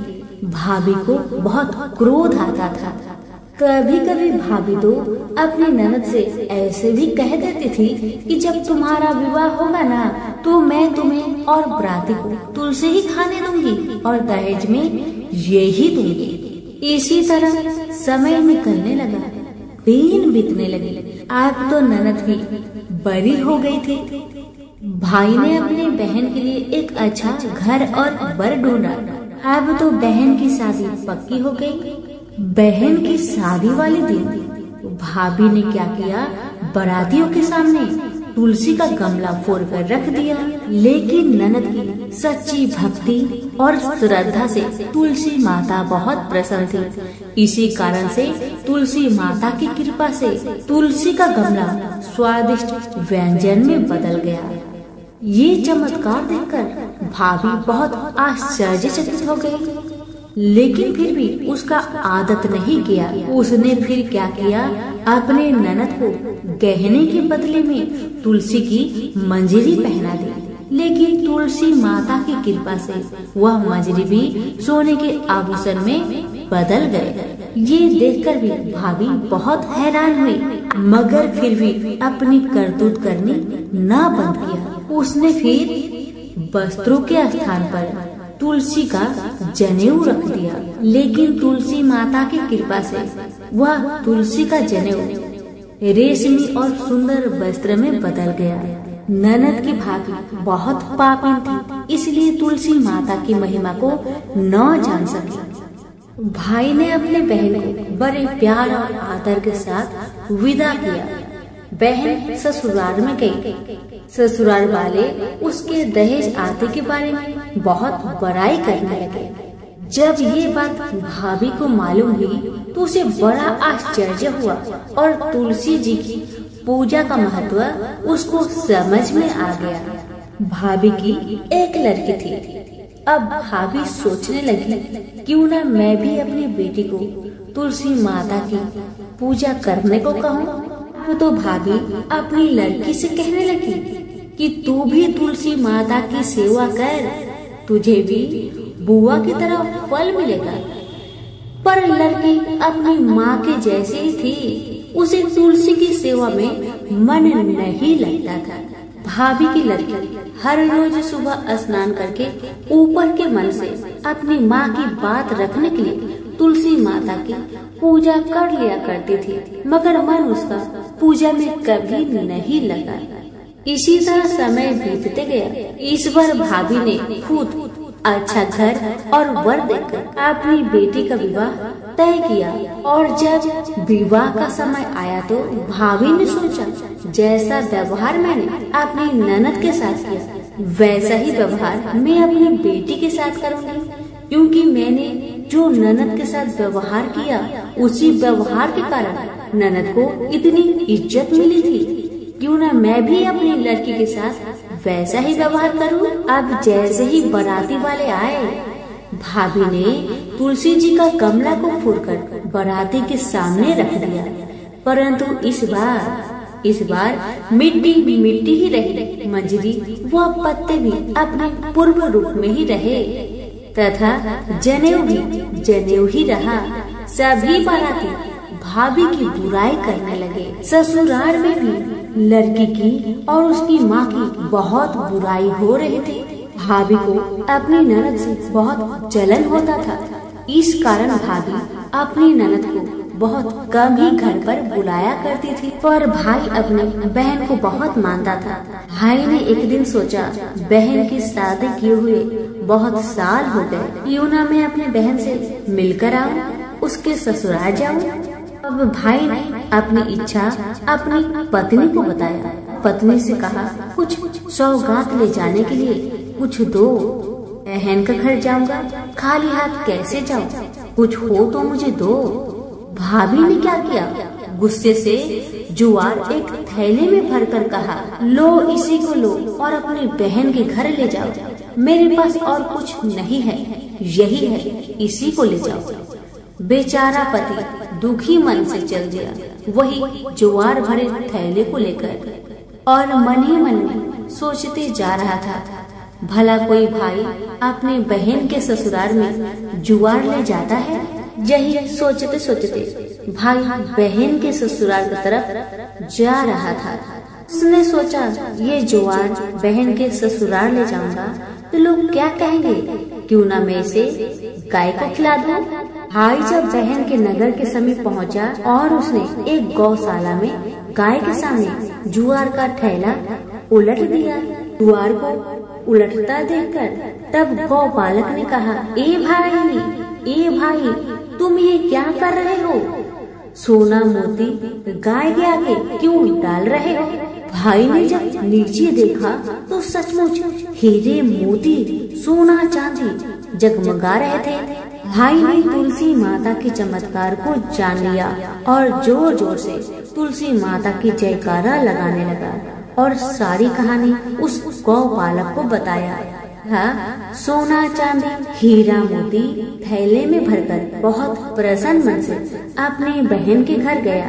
C: भाभी को बहुत क्रोध आता था। कभी कभी भाभी तो अपनी ननद से ऐसे भी कह देती थी कि जब तुम्हारा विवाह होगा ना तो मैं तुम्हें और बराती को तुलसी ही खाने दूंगी और दहेज में यही दूंगी। इसी तरह समय निकलने लगा, दिन बीतने लगे। अब तो ननद भी बड़ी हो गई थी। भाई ने अपनी बहन के लिए एक अच्छा घर और वर ढूंढा। अब तो बहन की शादी पक्की हो गई। बहन की शादी वाले दिन भाभी ने क्या किया, बारातियों के सामने तुलसी का गमला फोड़ कर रख दिया। लेकिन ननद की सच्ची भक्ति और श्रद्धा से तुलसी माता बहुत प्रसन्न थी। इसी कारण से तुलसी माता की कृपा से तुलसी का गमला स्वादिष्ट व्यंजन में बदल गया। ये चमत्कार देखकर भाभी बहुत आश्चर्यचकित हो गई। लेकिन फिर भी उसका आदत नहीं किया। उसने फिर क्या किया, अपने ननद को गहने के बदले में तुलसी की मंजरी पहना दी। लेकिन तुलसी माता की कृपा से वह मंजरी भी सोने के आभूषण में बदल गए। ये देखकर भी भाभी बहुत हैरान हुई, मगर फिर भी अपनी करतूत करनी न बंद किया। उसने फिर वस्त्रों के स्थान पर तुलसी का जनेऊ रख दिया। लेकिन तुलसी माता की कृपा से वह तुलसी का जनेऊ रेशमी और सुंदर वस्त्र में बदल गया। ननद की भाभी बहुत पापिन थी, इसलिए तुलसी माता की महिमा को न जान सकी। भाई ने अपने बहन को बड़े प्यार और आदर के साथ विदा किया। बहन ससुराल में गई। ससुराल वाले उसके दहेज आदि के बारे में बहुत बड़ाई करने लगे। जब ये बात भाभी को मालूम हुई तो उसे बड़ा आश्चर्य हुआ और तुलसी जी की पूजा का महत्व उसको समझ में आ गया। भाभी की एक लड़की थी। अब भाभी सोचने लगी, क्यों ना मैं भी अपनी बेटी को तुलसी माता की पूजा करने को कहूँ। तो भाभी अपनी लड़की से कहने लगी कि तू भी तुलसी माता की सेवा कर, तुझे भी बुआ की तरह फल मिलेगा। पर लड़की अपनी माँ के जैसी ही थी, उसे तुलसी की सेवा में मन नहीं लगता था। भाभी की लड़की हर रोज सुबह स्नान करके ऊपर के मन से अपनी माँ की बात रखने के लिए तुलसी माता की पूजा कर लिया करती थी, मगर मन उसका पूजा में कभी नहीं लगा। इसी तरह समय बीतते गया। इस बार भाभी ने खुद अच्छा घर और वर देकर अपनी बेटी का विवाह तय किया। और जब विवाह का समय आया तो भाभी ने सोचा, जैसा व्यवहार मैंने अपनी ननद के साथ किया वैसा ही व्यवहार मैं अपनी बेटी के साथ करूंगी, क्योंकि मैंने जो ननद के साथ व्यवहार किया उसी व्यवहार के कारण ननद को इतनी इज्जत मिली थी। क्यों न मैं भी अपनी लड़की के साथ वैसा ही व्यवहार करूं। अब जैसे ही बाराती वाले आए, भाभी ने तुलसी जी का गमला को फोड़कर बाराती के सामने रख दिया, परंतु इस बार मिट्टी ही रही। मंजरी व पत्ते भी अपने पूर्व रूप में ही रहे तथा जनेऊ ही रहा। सभी बाराती भाभी की बुराई करने लगे। ससुराल में भी लड़की की और उसकी माँ की बहुत बुराई हो रही थी। भाभी को अपनी ननद से बहुत जलन होता था। इस कारण भाभी अपनी ननद को बहुत कम ही घर पर बुलाया करती थी। पर भाई अपनी बहन को बहुत मानता था। भाई ने एक दिन सोचा, बहन की शादी किए हुए बहुत साल हो गए, क्यों ना मैं अपने बहन से मिलकर आऊं, उसके ससुराल जाऊं। अब भाई ने अपनी इच्छा अपनी पत्नी को बताया। पत्नी से कहा, कुछ सौगात ले जाने के लिए कुछ दो। बहन का घर जाऊंगा, खाली हाथ कैसे जाऊं, कुछ हो तो मुझे दो। भाभी ने क्या किया, गुस्से से जुआर एक थैले में भरकर कहा, लो इसी को लो और अपनी बहन के घर ले जाओ। मेरे पास और कुछ नहीं है, यही है, इसी को ले जाओ। बेचारा पति दुखी मन से चल दिया, वही जुआर भरे थैले को लेकर, और मन ही मन में सोचते जा रहा था, भला कोई भाई अपने बहन के ससुराल में जुआर ले जाता है। यही सोचते सोचते भाई बहन के ससुराल की तरफ जा रहा था। उसने सोचा, ये जुआर बहन के ससुराल ले जाऊंगा तो लोग क्या कहेंगे, क्यों ना मैं इसे गाय को खिला दूं। भाई जब बहन के नगर के समीप पहुंचा और उसने एक गौशाला में गाय के सामने जुआर का थैला उलट दिया। जुआर को उलटता देखकर तब गौ बालक ने कहा, ए भाई तुम ये क्या कर रहे हो, सोना मोती गाय के आगे क्यों डाल रहे हो। भाई ने जब नीचे देखा तो सचमुच हीरे मोती सोना चांदी जगमगा रहे थे। भाई ने तुलसी माता के चमत्कार को जान लिया और जोर जोर से तुलसी माता की जयकारा लगाने लगा और सारी कहानी उस गौ बालक को बताया। सोना चांदी हीरा मोती थैले में भरकर बहुत प्रसन्न मन से अपने बहन के घर गया।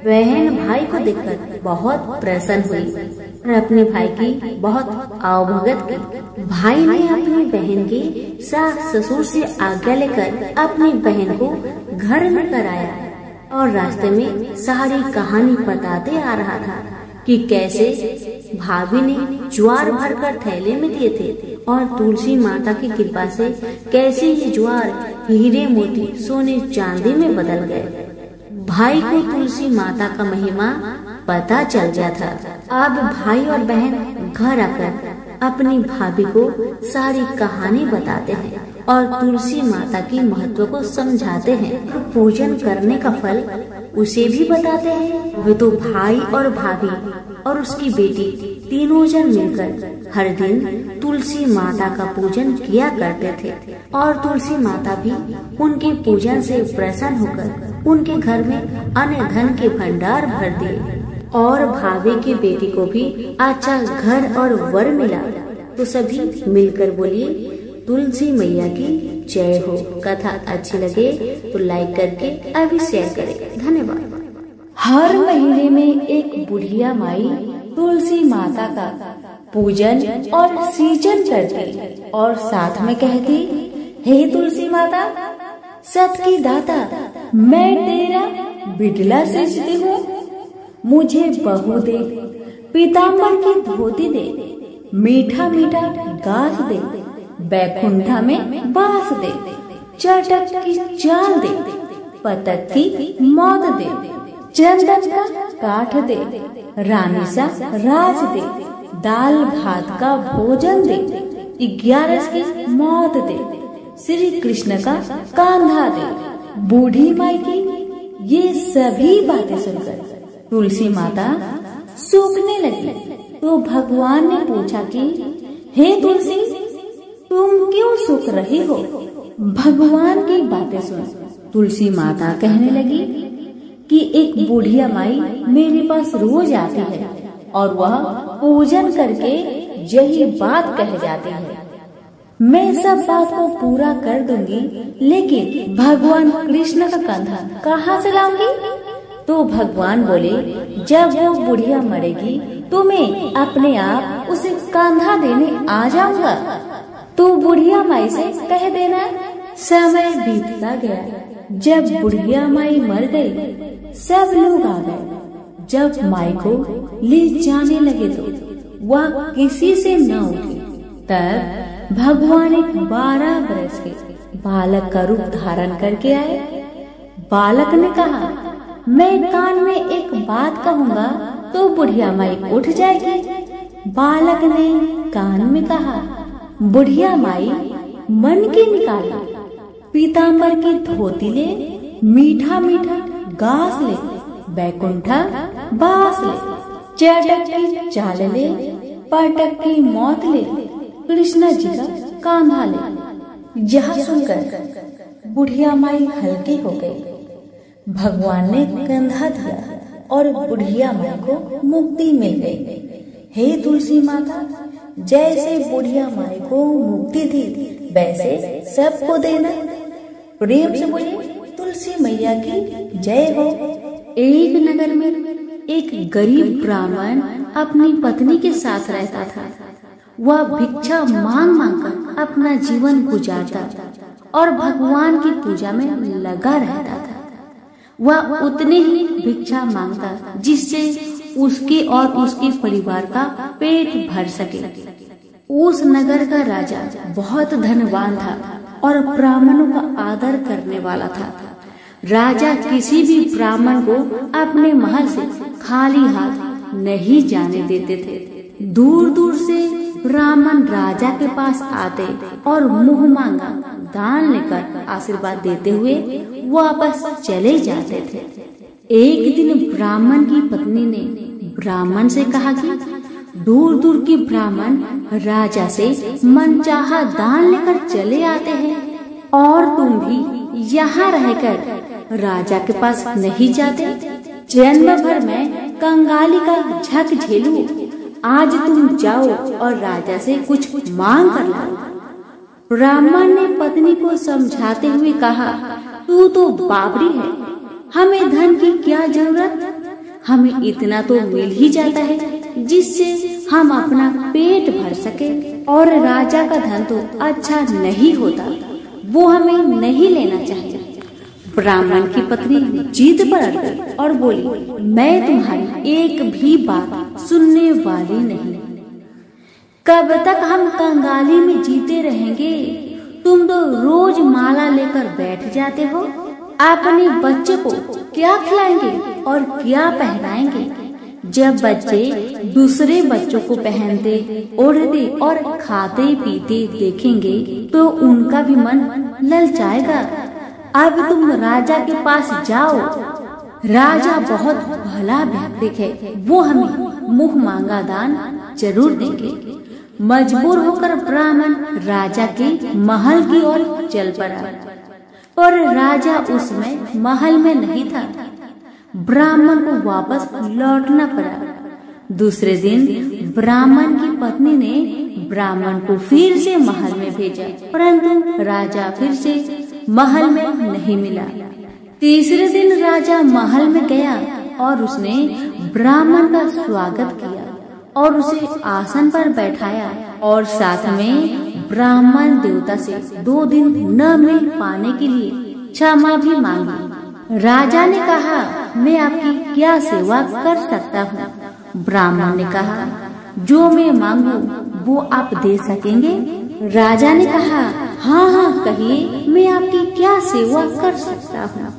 C: बहन भाई को देखकर बहुत प्रसन्न हुई और अपने भाई की बहुत आवभगत की। भाई ने अपनी बहन के सास ससुर से आज्ञा लेकर अपनी बहन को घर लेकर आया और रास्ते में सारी कहानी बताते आ रहा था कि कैसे भाभी ने ज्वार भरकर थैले में दिए थे और तुलसी माता की कृपा से कैसे ये ज्वार हीरे मोती सोने चांदी में बदल गए। भाई को तुलसी माता का महिमा पता चल गया था। अब भाई और बहन घर आकर अपनी भाभी को सारी कहानी बताते हैं और तुलसी माता की महत्व को समझाते हैं। तो पूजन करने का फल उसे भी बताते हैं। वे तो भाई और भाभी और उसकी बेटी तीनों जन मिलकर हर दिन तुलसी माता का पूजन किया करते थे और तुलसी माता भी उनके पूजन से प्रसन्न होकर उनके घर में अन्न धन के भंडार भर दिए और भाभी की बेटी को भी अच्छा घर और वर मिला। तो सभी मिलकर बोलिए तुलसी मैया की जय हो। कथा अच्छी लगे तो लाइक करके अभी शेयर करें। धन्यवाद।
A: हर महीने में एक बुढ़िया माई तुलसी माता का पूजन और सीजन करती और साथ में कहती, हे तुलसी माता सत की दाता, मैं तेरा बिडला सजती हूँ, मुझे बहू दे, पीताम्बर की धोती दे, मीठा मीठा गाछ दे, बैकुंठा में बास दे, चटक की चाल दे,
C: पतक की मौत दे, चंदन का काठ दे, रानी सा राज दे, दाल भात का भोजन दे, 11 की मौत दे, श्री कृष्ण का कांधा दे, बूढ़ी माई की। ये सभी बातें सुनकर तुलसी माता सूखने लगी। तो भगवान ने पूछा कि हे तुलसी, तुम क्यों सूख रही हो? भगवान की बातें सुन तुलसी माता कहने लगी कि एक बुढ़िया माई मेरे पास रोज आती है और वह पूजन करके यही बात कह जाती है। मैं सब बात को पूरा कर दूंगी, लेकिन भगवान कृष्ण का कंधा कहाँ से लाऊंगी? तो भगवान बोले, जब वो बुढ़िया मरेगी तो मैं अपने आप उसे कंधा देने आ जाऊंगा। तो बुढ़िया माई से कह देना। समय बीतता गया। जब बुढ़िया माई मर गई, सब लोग आ गए। जब माई को ले जाने लगे तो वह किसी से न उठी। तब भगवान एक 12 वर्ष के बालक का रूप धारण करके आए। बालक ने कहा, मैं कान में एक बात कहूँगा तो बुढ़िया माई उठ जाएगी। बालक ने कान में कहा, बुढ़िया माई मन की निकाली, पीताम्बर की धोती ले, मीठा मीठा घास ले, बैकुंठा बास ले, चटक की चाल ले, पटक की मौत ले, कृष्ण जी का कांधा ले। यह सुनकर बुढ़िया माई हल्की हो गई। भगवान ने कंधा दिया और बुढ़िया माई को मुक्ति मिल गई। हे तुलसी माता, जैसे बुढ़िया माई को मुक्ति दी वैसे सबको देना। प्रेम से बोले तुलसी मैया की जय हो। एक नगर में एक गरीब ब्राह्मण अपनी पत्नी के साथ रहता था। वह भिक्षा मांग मांग कर अपना जीवन गुजारता और भगवान की पूजा में लगा रहता था। वह उतने ही भिक्षा मांगता जिससे उसके और उसके परिवार का पेट भर सके। उस नगर का राजा बहुत धनवान था और ब्राह्मणों का आदर करने वाला था। राजा किसी भी ब्राह्मण को अपने महल से खाली हाथ नहीं जाने देते थे। दूर दूर से ब्राह्मण राजा के पास आते और मुंह मांगा दान लेकर आशीर्वाद देते हुए वापस चले जाते थे। एक दिन ब्राह्मण की पत्नी ने ब्राह्मण से कहा कि दूर दूर के ब्राह्मण राजा से मनचाहा दान लेकर चले आते हैं और तुम भी यहाँ रहकर राजा के पास नहीं जाते। जन्म भर में कंगाली का झक झेलूं, आज तुम जाओ और राजा से कुछ मांग कर लाओ। ब्राह्मण ने पत्नी को समझाते हुए कहा, तू तो बावरी है, हमें धन की क्या जरूरत? हमें इतना तो मिल ही जाता है जिससे हम अपना पेट भर सके, और राजा का धन तो अच्छा नहीं होता, वो हमें नहीं लेना चाहिए। ब्राह्मण की पत्नी जिद पर अड़ गई और बोली, मैं तुम्हारी एक भी बात सुनने वाली नहीं। कब तक हम कंगाली में जीते रहेंगे? तुम तो रोज माला लेकर बैठ जाते हो। अपने बच्चे को क्या खिलाएंगे और क्या पहनाएंगे? जब बच्चे दूसरे बच्चों को पहनते, ओढ़ते और खाते पीते देखेंगे तो उनका भी मन ललचाएगा। अब तुम राजा के पास जाओ, राजा बहुत भला व्यक्ति है, वो हमें मुंह मांगा दान जरूर देंगे। मजबूर होकर ब्राह्मण राजा के महल की ओर चल पड़ा, और राजा उसमें महल में नहीं था। ब्राह्मण को वापस लौटना पड़ा। दूसरे दिन ब्राह्मण की पत्नी ने ब्राह्मण को फिर से महल में भेजा, परंतु राजा फिर से महल में नहीं मिला। तीसरे दिन राजा महल में गया और उसने ब्राह्मण का स्वागत किया और उसे आसन पर बैठाया, और साथ में ब्राह्मण देवता से 2 दिन न मिल पाने के लिए क्षमा भी मांगी। राजा ने कहा, मैं आपकी क्या सेवा कर सकता हूँ? ब्राह्मण ने कहा, जो मैं मांगू वो आप दे सकेंगे? राजा ने कहा, हाँ हाँ कहिए, मैं आपकी क्या सेवा कर सकता हूँ?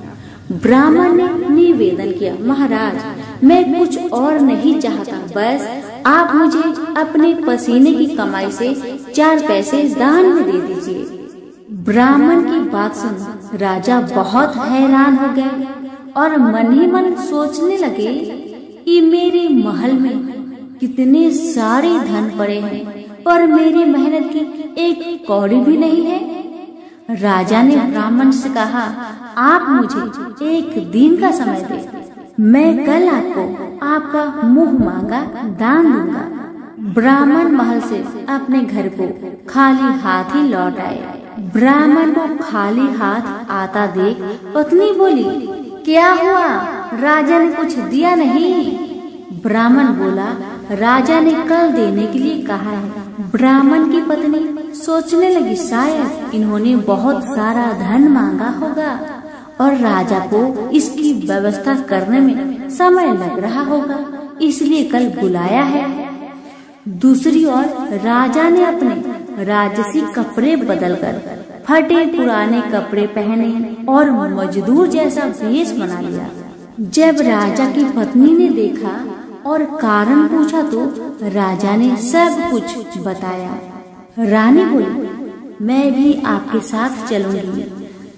C: ब्राह्मण ने निवेदन किया, महाराज मैं कुछ और नहीं चाहता, बस आप मुझे अपने पसीने की कमाई से 4 पैसे दान में दे दीजिए। ब्राह्मण की बात सुन राजा बहुत हैरान हो गए और मन ही मन सोचने लगे कि मेरे महल में कितने सारे धन पड़े हैं पर मेरी मेहनत की एक कौड़ी भी नहीं है। राजा ने ब्राह्मण से कहा, आप मुझे 1 दिन का समय दें, मैं कल आपको आपका मुंह मांगा दान दूंगा। ब्राह्मण महल से अपने घर को खाली हाथ ही लौट आए। ब्राह्मण को खाली हाथ आता देख पत्नी बोली, क्या हुआ, राजा ने कुछ दिया नहीं? ब्राह्मण बोला, राजा ने कल देने के लिए कहा है। ब्राह्मण की पत्नी सोचने लगी, शायद इन्होंने बहुत सारा धन मांगा होगा और राजा को इसकी व्यवस्था करने में समय लग रहा होगा, इसलिए कल बुलाया है। दूसरी ओर राजा ने अपने राजसी कपड़े बदलकर फटे पुराने कपड़े पहने और मजदूर जैसा वेश बना लिया। जब राजा की पत्नी ने देखा और कारण पूछा तो राजा ने सब कुछ बताया। रानी बोली, मैं भी आपके साथ चलूंगी।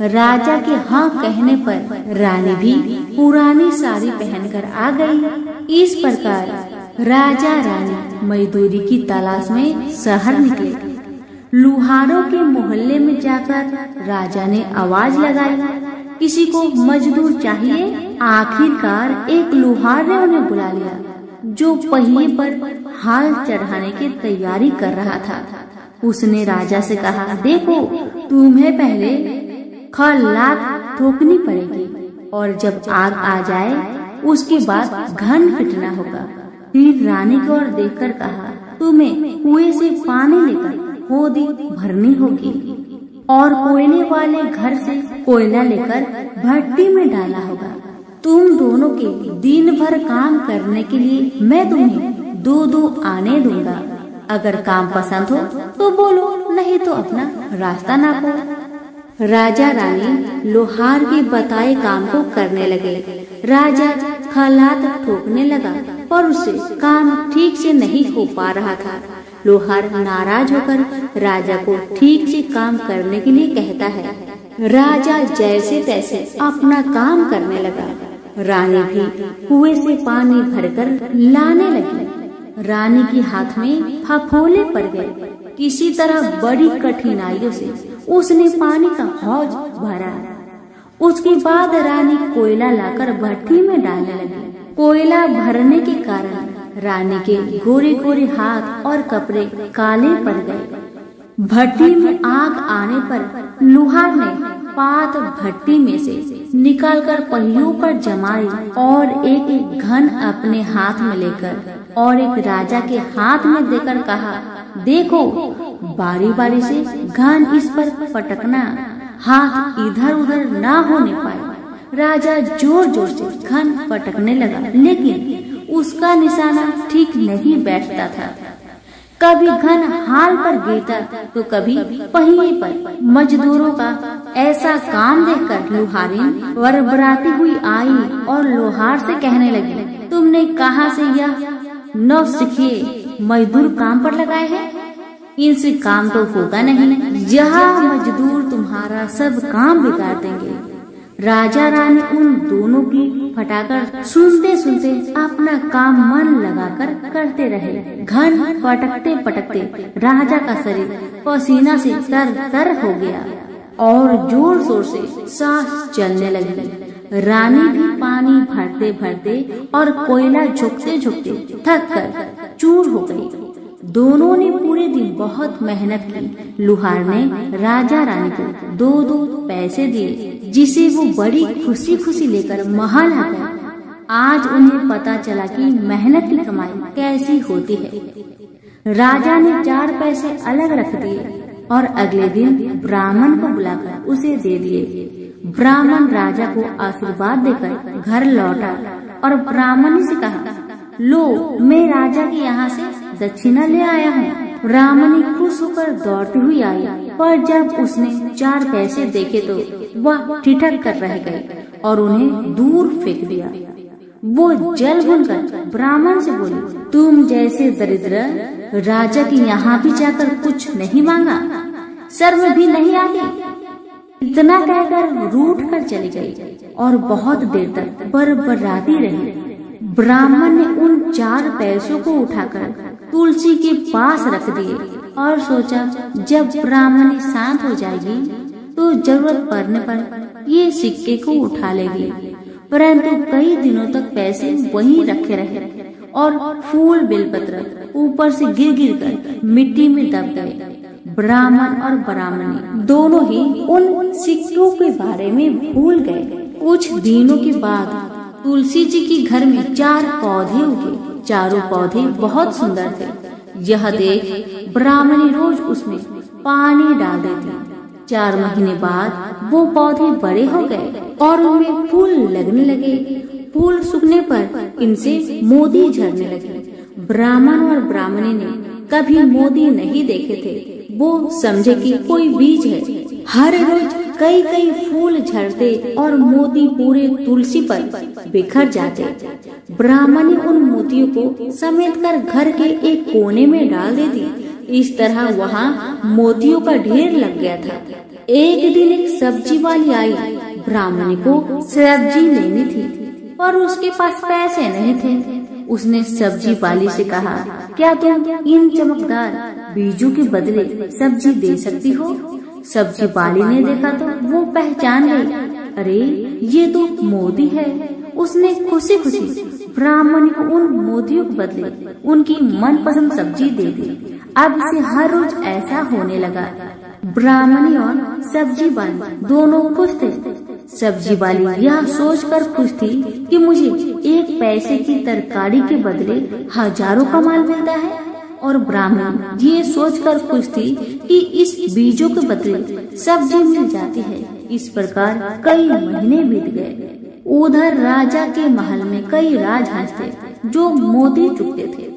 C: राजा के हाँ कहने पर रानी भी पुरानी साड़ी पहनकर आ गई। इस प्रकार राजा रानी मजदूरी की तलाश में शहर निकले। लुहारों के मोहल्ले में जाकर राजा ने आवाज लगाई, किसी को मजदूर चाहिए। आखिरकार एक लुहार ने उन्हें बुला लिया जो पहिए पर हाल चढ़ाने की तैयारी कर रहा था। उसने राजा से कहा, देखो तुम्हें पहले खलात ठोकनी पड़ेगी और जब आग आ जाए उसके बाद घन पिटना होगा। फिर रानी की ओर देखकर कहा, तुम्हें कुएं से पानी लेकर होदी भरनी होगी और कोयले वाले घर से कोयला लेकर भट्टी में डाला होगा। तुम दोनों के दिन भर काम करने के लिए मैं तुम्हें 2-2 आने दूंगा। अगर काम पसंद हो तो बोलो, नहीं तो अपना रास्ता नापो। राजा रानी लोहार के बताए काम को करने लगे। राजा खलात ठोकने लगा पर उससे काम ठीक से नहीं हो पा रहा था। लोहार नाराज होकर राजा को ठीक से काम करने के लिए कहता है। राजा जैसे तैसे अपना काम करने लगा। रानी भी कुएं से पानी भरकर लाने लगी। रानी के हाथ में फफोले पड़ गए। किसी तरह बड़ी कठिनाइयों से उसने पानी का हौज भरा। उसके बाद रानी कोयला लाकर भट्टी में डालने लगी। कोयला भरने के कारण रानी के गोरे गोरे हाथ और कपड़े काले पड़ गए। भट्टी में आग आने पर लुहार ने पात भट्टी में से निकालकर पहियों पर जमाई और एक एक घन अपने हाथ में लेकर और एक राजा के हाथ में देकर कहा, देखो बारी बारी से घन इस पर पटकना, हाथ इधर उधर ना होने पाए। राजा जोर जोर से घन पटकने लगा, लेकिन उसका निशाना ठीक नहीं बैठता था। कभी घन हाल पर गिरता तो कभी पहिए पर। मजदूरों का ऐसा काम देखकर लुहारिन बरबराती हुई आई और लोहार से कहने लगी, तुमने कहाँ से यह नौसिखिए मजदूर काम पर लगाए हैं? इनसे काम तो होगा नहीं। यहाँ मजदूर तुम्हारा सब काम बिगाड़ देंगे। राजा रानी उन दोनों की फटाकर सुनते सुनते अपना काम मन लगाकर करते रहे। घन पटकते पटकते राजा का शरीर पसीना से तर तर हो गया और जोर जोर से सांस चलने लगी। रानी भी पानी भरते भरते और कोयला झोंकते झोंकते थक कर चूर हो गई। दोनों ने पूरे दिन बहुत मेहनत की। लुहार ने राजा रानी को 2-2 पैसे दिए, जिसे वो बड़ी खुशी खुशी लेकर महल आ गए। आज उन्हें पता चला कि मेहनत की कमाई कैसी होती है। राजा ने 4 पैसे अलग रख दिए और अगले दिन ब्राह्मण को बुलाकर उसे दे दिए। ब्राह्मण राजा को आशीर्वाद देकर घर लौटा और ब्राह्मण से कहा, लो मैं राजा के यहाँ से दक्षिणा ले आया हूँ। ब्राह्मणी खुश होकर दौड़ती हुई आई पर जब उसने 4 पैसे देखे तो वह ठिठक कर रह गई और उन्हें दूर फेंक दिया। वो जल भूनकर ब्राह्मण से बोली, तुम जैसे दरिद्र राजा के यहाँ भी जाकर कुछ नहीं मांगा, शर्म भी नहीं आती। इतना कहकर रूठ कर चली गई और बहुत देर तक बरबराती रही। ब्राह्मण ने उन 4 पैसों को उठाकर तुलसी के पास रख दिए और सोचा जब ब्राह्मणी शांत हो जाएगी तो जरूरत पड़ने पर ये सिक्के को उठा लेगी। परंतु कई दिनों तक पैसे वहीं रखे रहे और फूल बेलपत्र ऊपर से गिर गिर कर मिट्टी में दब गए। ब्राह्मण और ब्राह्मणी दोनों ही उन सिक्कों के बारे में भूल गए। कुछ दिनों के बाद तुलसी जी के घर में 4 पौधे उगे। चारों पौधे बहुत सुंदर थे। यह देख ब्राह्मणी रोज उसमें पानी डाल देती। 4 महीने बाद वो पौधे बड़े हो गए और उनमें फूल लगने लगे। फूल सूखने पर इनसे मोती झड़ने लगे। ब्राह्मण और ब्राह्मणी ने कभी मोती नहीं देखे थे। वो समझे कि कोई बीज है। हर रोज कई कई फूल झड़ते और मोती पूरे तुलसी पर बिखर जाते। ब्राह्मणी उन मोतियों को समेट कर घर के एक कोने में डाल देती। इस तरह वहाँ मोतियों का ढेर लग गया था। एक दिन एक सब्जी वाली आई। ब्राह्मणी को सब्जी लेनी थी पर उसके पास पैसे नहीं थे। उसने सब्जी वाली से कहा, क्या तुम इन चमकदार बीजों के बदले सब्जी दे सकती हो? सब्जी वाली ने देखा तो वो पहचान गई, अरे ये तो मोती है। उसने खुशी खुशी ब्राह्मणी को उन मोतियों के बदले उनकी मनपसंद सब्जी दे दी। अब से हर रोज ऐसा होने लगा। ब्राह्मणी और सब्जी वाली दोनों खुश थे। सब्जी वाली यह सोचकर खुश थी कि मुझे 1 पैसे की तरकारी के बदले हजारों का माल मिलता है, और ब्राह्मण ये सोचकर खुश थी कि इस बीजों के बदले सब्जी मिल जाती है। इस प्रकार कई महीने बीत गए। उधर राजा के महल में कई राजहंस थे जो मोती चुगते थे।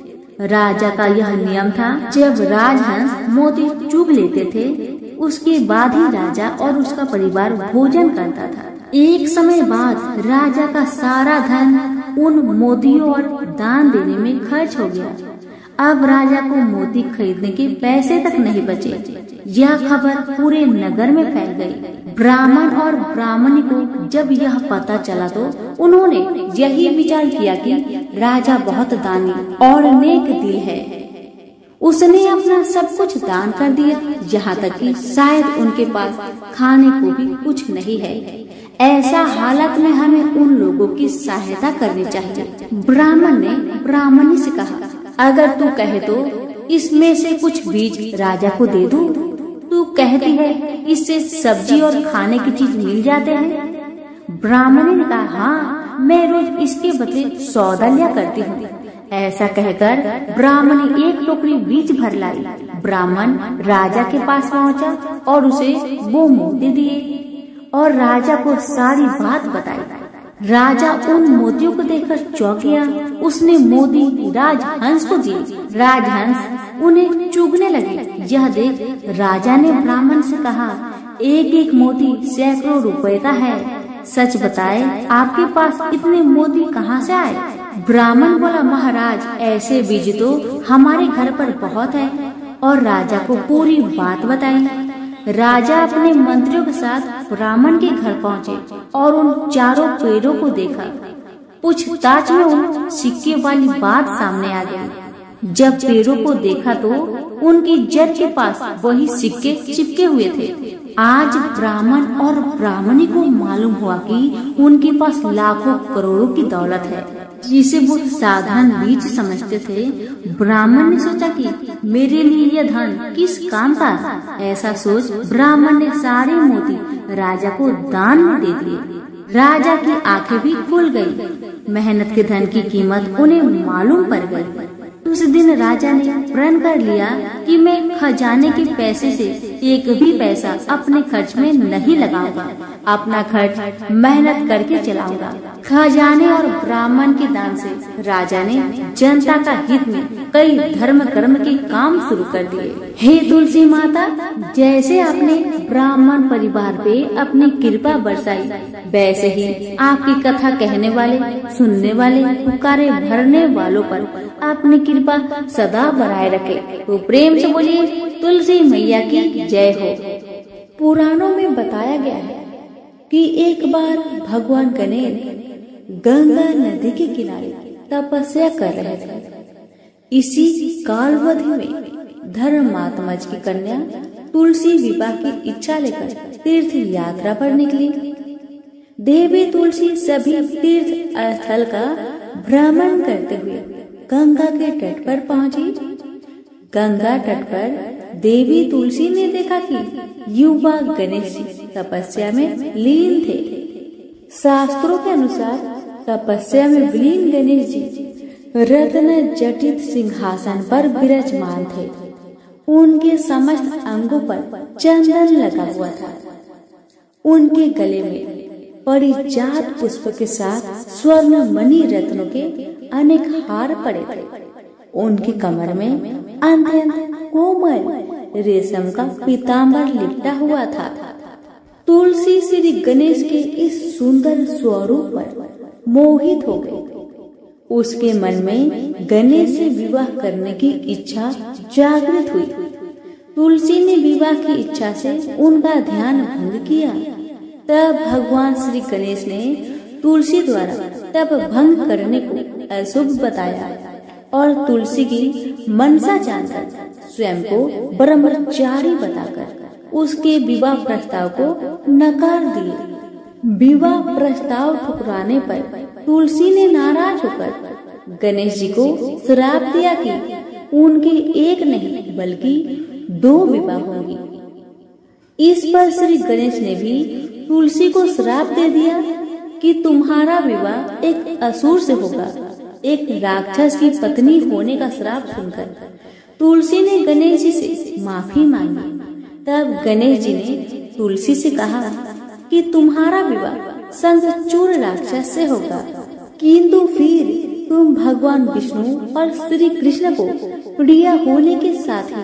C: राजा का यह नियम था, जब राजहंस मोती चुग लेते थे उसके बाद ही राजा और उसका परिवार भोजन करता था। एक समय बाद राजा का सारा धन उन मोतियों और दान देने में खर्च हो गया। अब राजा को मोती खरीदने के पैसे तक नहीं बचे। यह खबर पूरे नगर में फैल गई। ब्राह्मण और ब्राह्मणी को जब यह पता चला तो उन्होंने यही विचार किया कि राजा बहुत दानी और नेक दिल है। उसने अपना सब कुछ दान कर दिया, यहाँ तक कि शायद उनके पास खाने को भी कुछ नहीं है। ऐसा हालत में हमें उन लोगों की सहायता करनी चाहिए। ब्राह्मण ने ब्राह्मणी से कहा, अगर तू कहे तो इसमें से कुछ बीज राजा को दे दूं। तू कहती है इससे सब्जी और खाने की चीज मिल जाते हैं। ब्राह्मणी ने कहा, हाँ, मैं रोज इसके बदले सौदा लिया करती हूँ। ऐसा कहकर ब्राह्मणी 1 टोकरी बीज भर लाई। ब्राह्मण राजा के पास पहुँचा और उसे वो मोती दिए और राजा को सारी बात बताई। राजा उन मोतियों को देखकर चौंक गया। उसने मोती राजहंस को दिए। राजहंस उन्हें चुगने लगे। यह देख राजा ने ब्राह्मण से कहा, एक एक मोती सैकड़ों रुपए का है। सच बताए आपके पास इतने मोती कहाँ से आए? ब्राह्मण बोला, महाराज, ऐसे बीज तो हमारे घर पर बहुत है। और राजा को पूरी बात बताई। राजा अपने मंत्रियों के साथ ब्राह्मण के घर पहुँचे और उन चारों पेड़ों को देखा। पूछताछ में उन सिक्के वाली बात सामने आ गई। जब पेड़ों को देखा तो उनकी जड़ के पास वही सिक्के चिपके हुए थे। आज ब्राह्मण और ब्राह्मणी को मालूम हुआ कि उनके पास लाखों करोड़ों की दौलत है, जिसे वो साधारण बीज समझते थे। ब्राह्मण ने सोचा कि मेरे लिए यह धन किस काम का? ऐसा सोच ब्राह्मण ने सारे मोती राजा को दान में दे दिए। राजा की आंखें भी खुल गई। मेहनत के धन की कीमत उन्हें मालूम पड़ गई। उस दिन राजा ने प्रण कर लिया कि मैं खजाने के पैसे से एक भी पैसा अपने खर्च में नहीं लगाऊंगा। अपना खर्च मेहनत करके चलाऊंगा। खजाने और ब्राह्मण के दान से राजा ने जनता का हित में कई धर्म कर्म के काम शुरू कर दिए। हे तुलसी माता, जैसे आपने ब्राह्मण परिवार पे अपनी कृपा बरसाई, वैसे ही आपकी कथा कहने वाले, सुनने वाले, पुकारे भरने वालों पर अपनी कृपा सदा बनाए रखे। तो प्रेम से बोलिए तुलसी मैया की जय हो। पुराणों में बताया गया है कि एक बार भगवान गणेश गंगा नदी के किनारे तपस्या कर रहे थे। इसी कालवधि में धर्मात्मज की कन्या तुलसी विवाह की इच्छा लेकर तीर्थ यात्रा पर निकली। देवी तुलसी सभी तीर्थ स्थल का भ्रमण करते हुए गंगा के तट पर पहुंची। गंगा तट पर देवी तुलसी ने देखा कि युवा गणेश जी तपस्या में लीन थे। शास्त्रों के अनुसार तपस्या में विलीन गणेश जी रत्न जटित सिंहासन पर विराजमान थे। उनके समस्त अंगों पर चंदन लगा हुआ था। उनके गले में परिजात पुष्प के साथ स्वर्ण मणि रत्नों के अनेक हार पड़े थे। उनकी कमर में अत्यंत कोमल रेशम का पीताम्बर लिपटा हुआ था। तुलसी श्री गणेश के इस सुंदर स्वरूप पर मोहित हो गई। उसके मन में गणेश से विवाह करने की इच्छा जागृत हुई। तुलसी ने विवाह की इच्छा से उनका ध्यान भंग किया। तब भगवान श्री गणेश ने तुलसी द्वारा तप भंग करने को अशुभ बताया और तुलसी की मनसा जानकर स्वयं को ब्रह्मचारी बताकर उसके विवाह प्रस्ताव को नकार दिए। विवाह प्रस्ताव ठुकराने पर तुलसी ने नाराज होकर गणेश जी को श्राप दिया कि उनके एक नहीं बल्कि 2 विवाह होंगी। इस पर श्री गणेश ने भी तुलसी को श्राप दे दिया कि तुम्हारा विवाह एक असुर से होगा। एक राक्षस की पत्नी होने का श्राप सुनकर तुलसी ने गणेश जी से माफी मांगी। तब गणेश जी ने तुलसी से कहा कि तुम्हारा विवाह शंखचूड़ राक्षस से होगा, किंतु फिर तुम भगवान विष्णु और श्री कृष्ण को प्रिय होने के साथ ही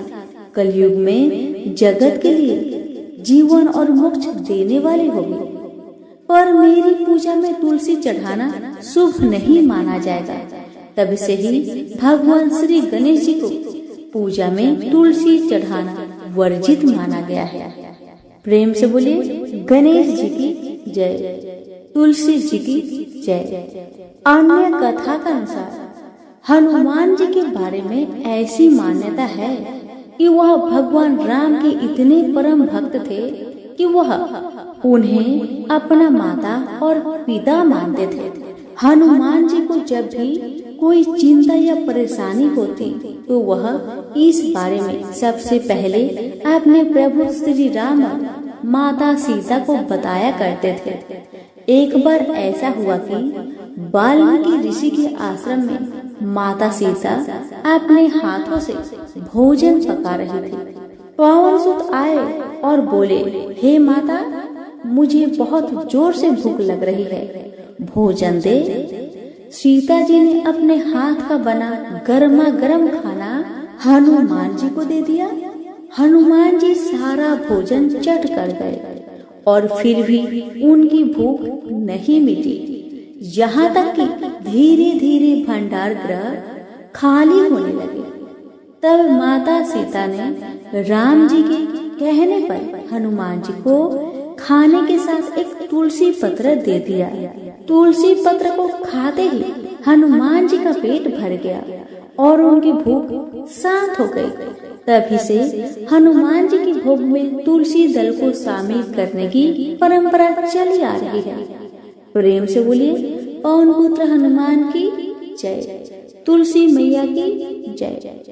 C: कलयुग में जगत के लिए जीवन और मोक्ष देने वाले होगे। पर मेरी पूजा में तुलसी चढ़ाना शुभ नहीं माना जाएगा। तब से ही भगवान श्री गणेश जी को पूजा में तुलसी चढ़ाना वर्जित माना गया है। प्रेम से बोलिए गणेश जी की जय, तुलसी जी की जय। अन्य कथा के अनुसार हनुमान जी के बारे में ऐसी मान्यता है कि वह भगवान राम के इतने परम भक्त थे कि वह उन्हें अपना माता और पिता मानते थे। हनुमान जी को जब भी कोई चिंता या परेशानी होती तो वह इस बारे में सबसे पहले अपने प्रभु श्री राम और माता सीता को बताया करते थे। एक बार ऐसा हुआ कि वाल्मीकि ऋषि के आश्रम में माता सीता अपने हाथों से भोजन पका रही थी। पवन सुत आए और बोले, हे माता, मुझे बहुत जोर से भूख लग रही है, भोजन दे। सीता जी ने अपने हाथ का बना गर्मा गर्म खाना हनुमान जी को दे दिया। हनुमान जी सारा भोजन चट कर गए और फिर भी उनकी भूख नहीं मिटी। यहाँ तक कि धीरे धीरे भंडार गृह खाली होने लगे। तब माता सीता ने राम जी के कहने पर हनुमान जी को खाने के साथ एक तुलसी पत्र दे दिया। तुलसी पत्र को खाते ही हनुमान जी का पेट भर गया और उनकी भूख शांत हो गई। तभी से हनुमान जी की भोग में तुलसी दल को शामिल करने की परंपरा चली आ रही है। प्रेम से बोलिए पवन पुत्र हनुमान की जय, तुलसी मैया की जय।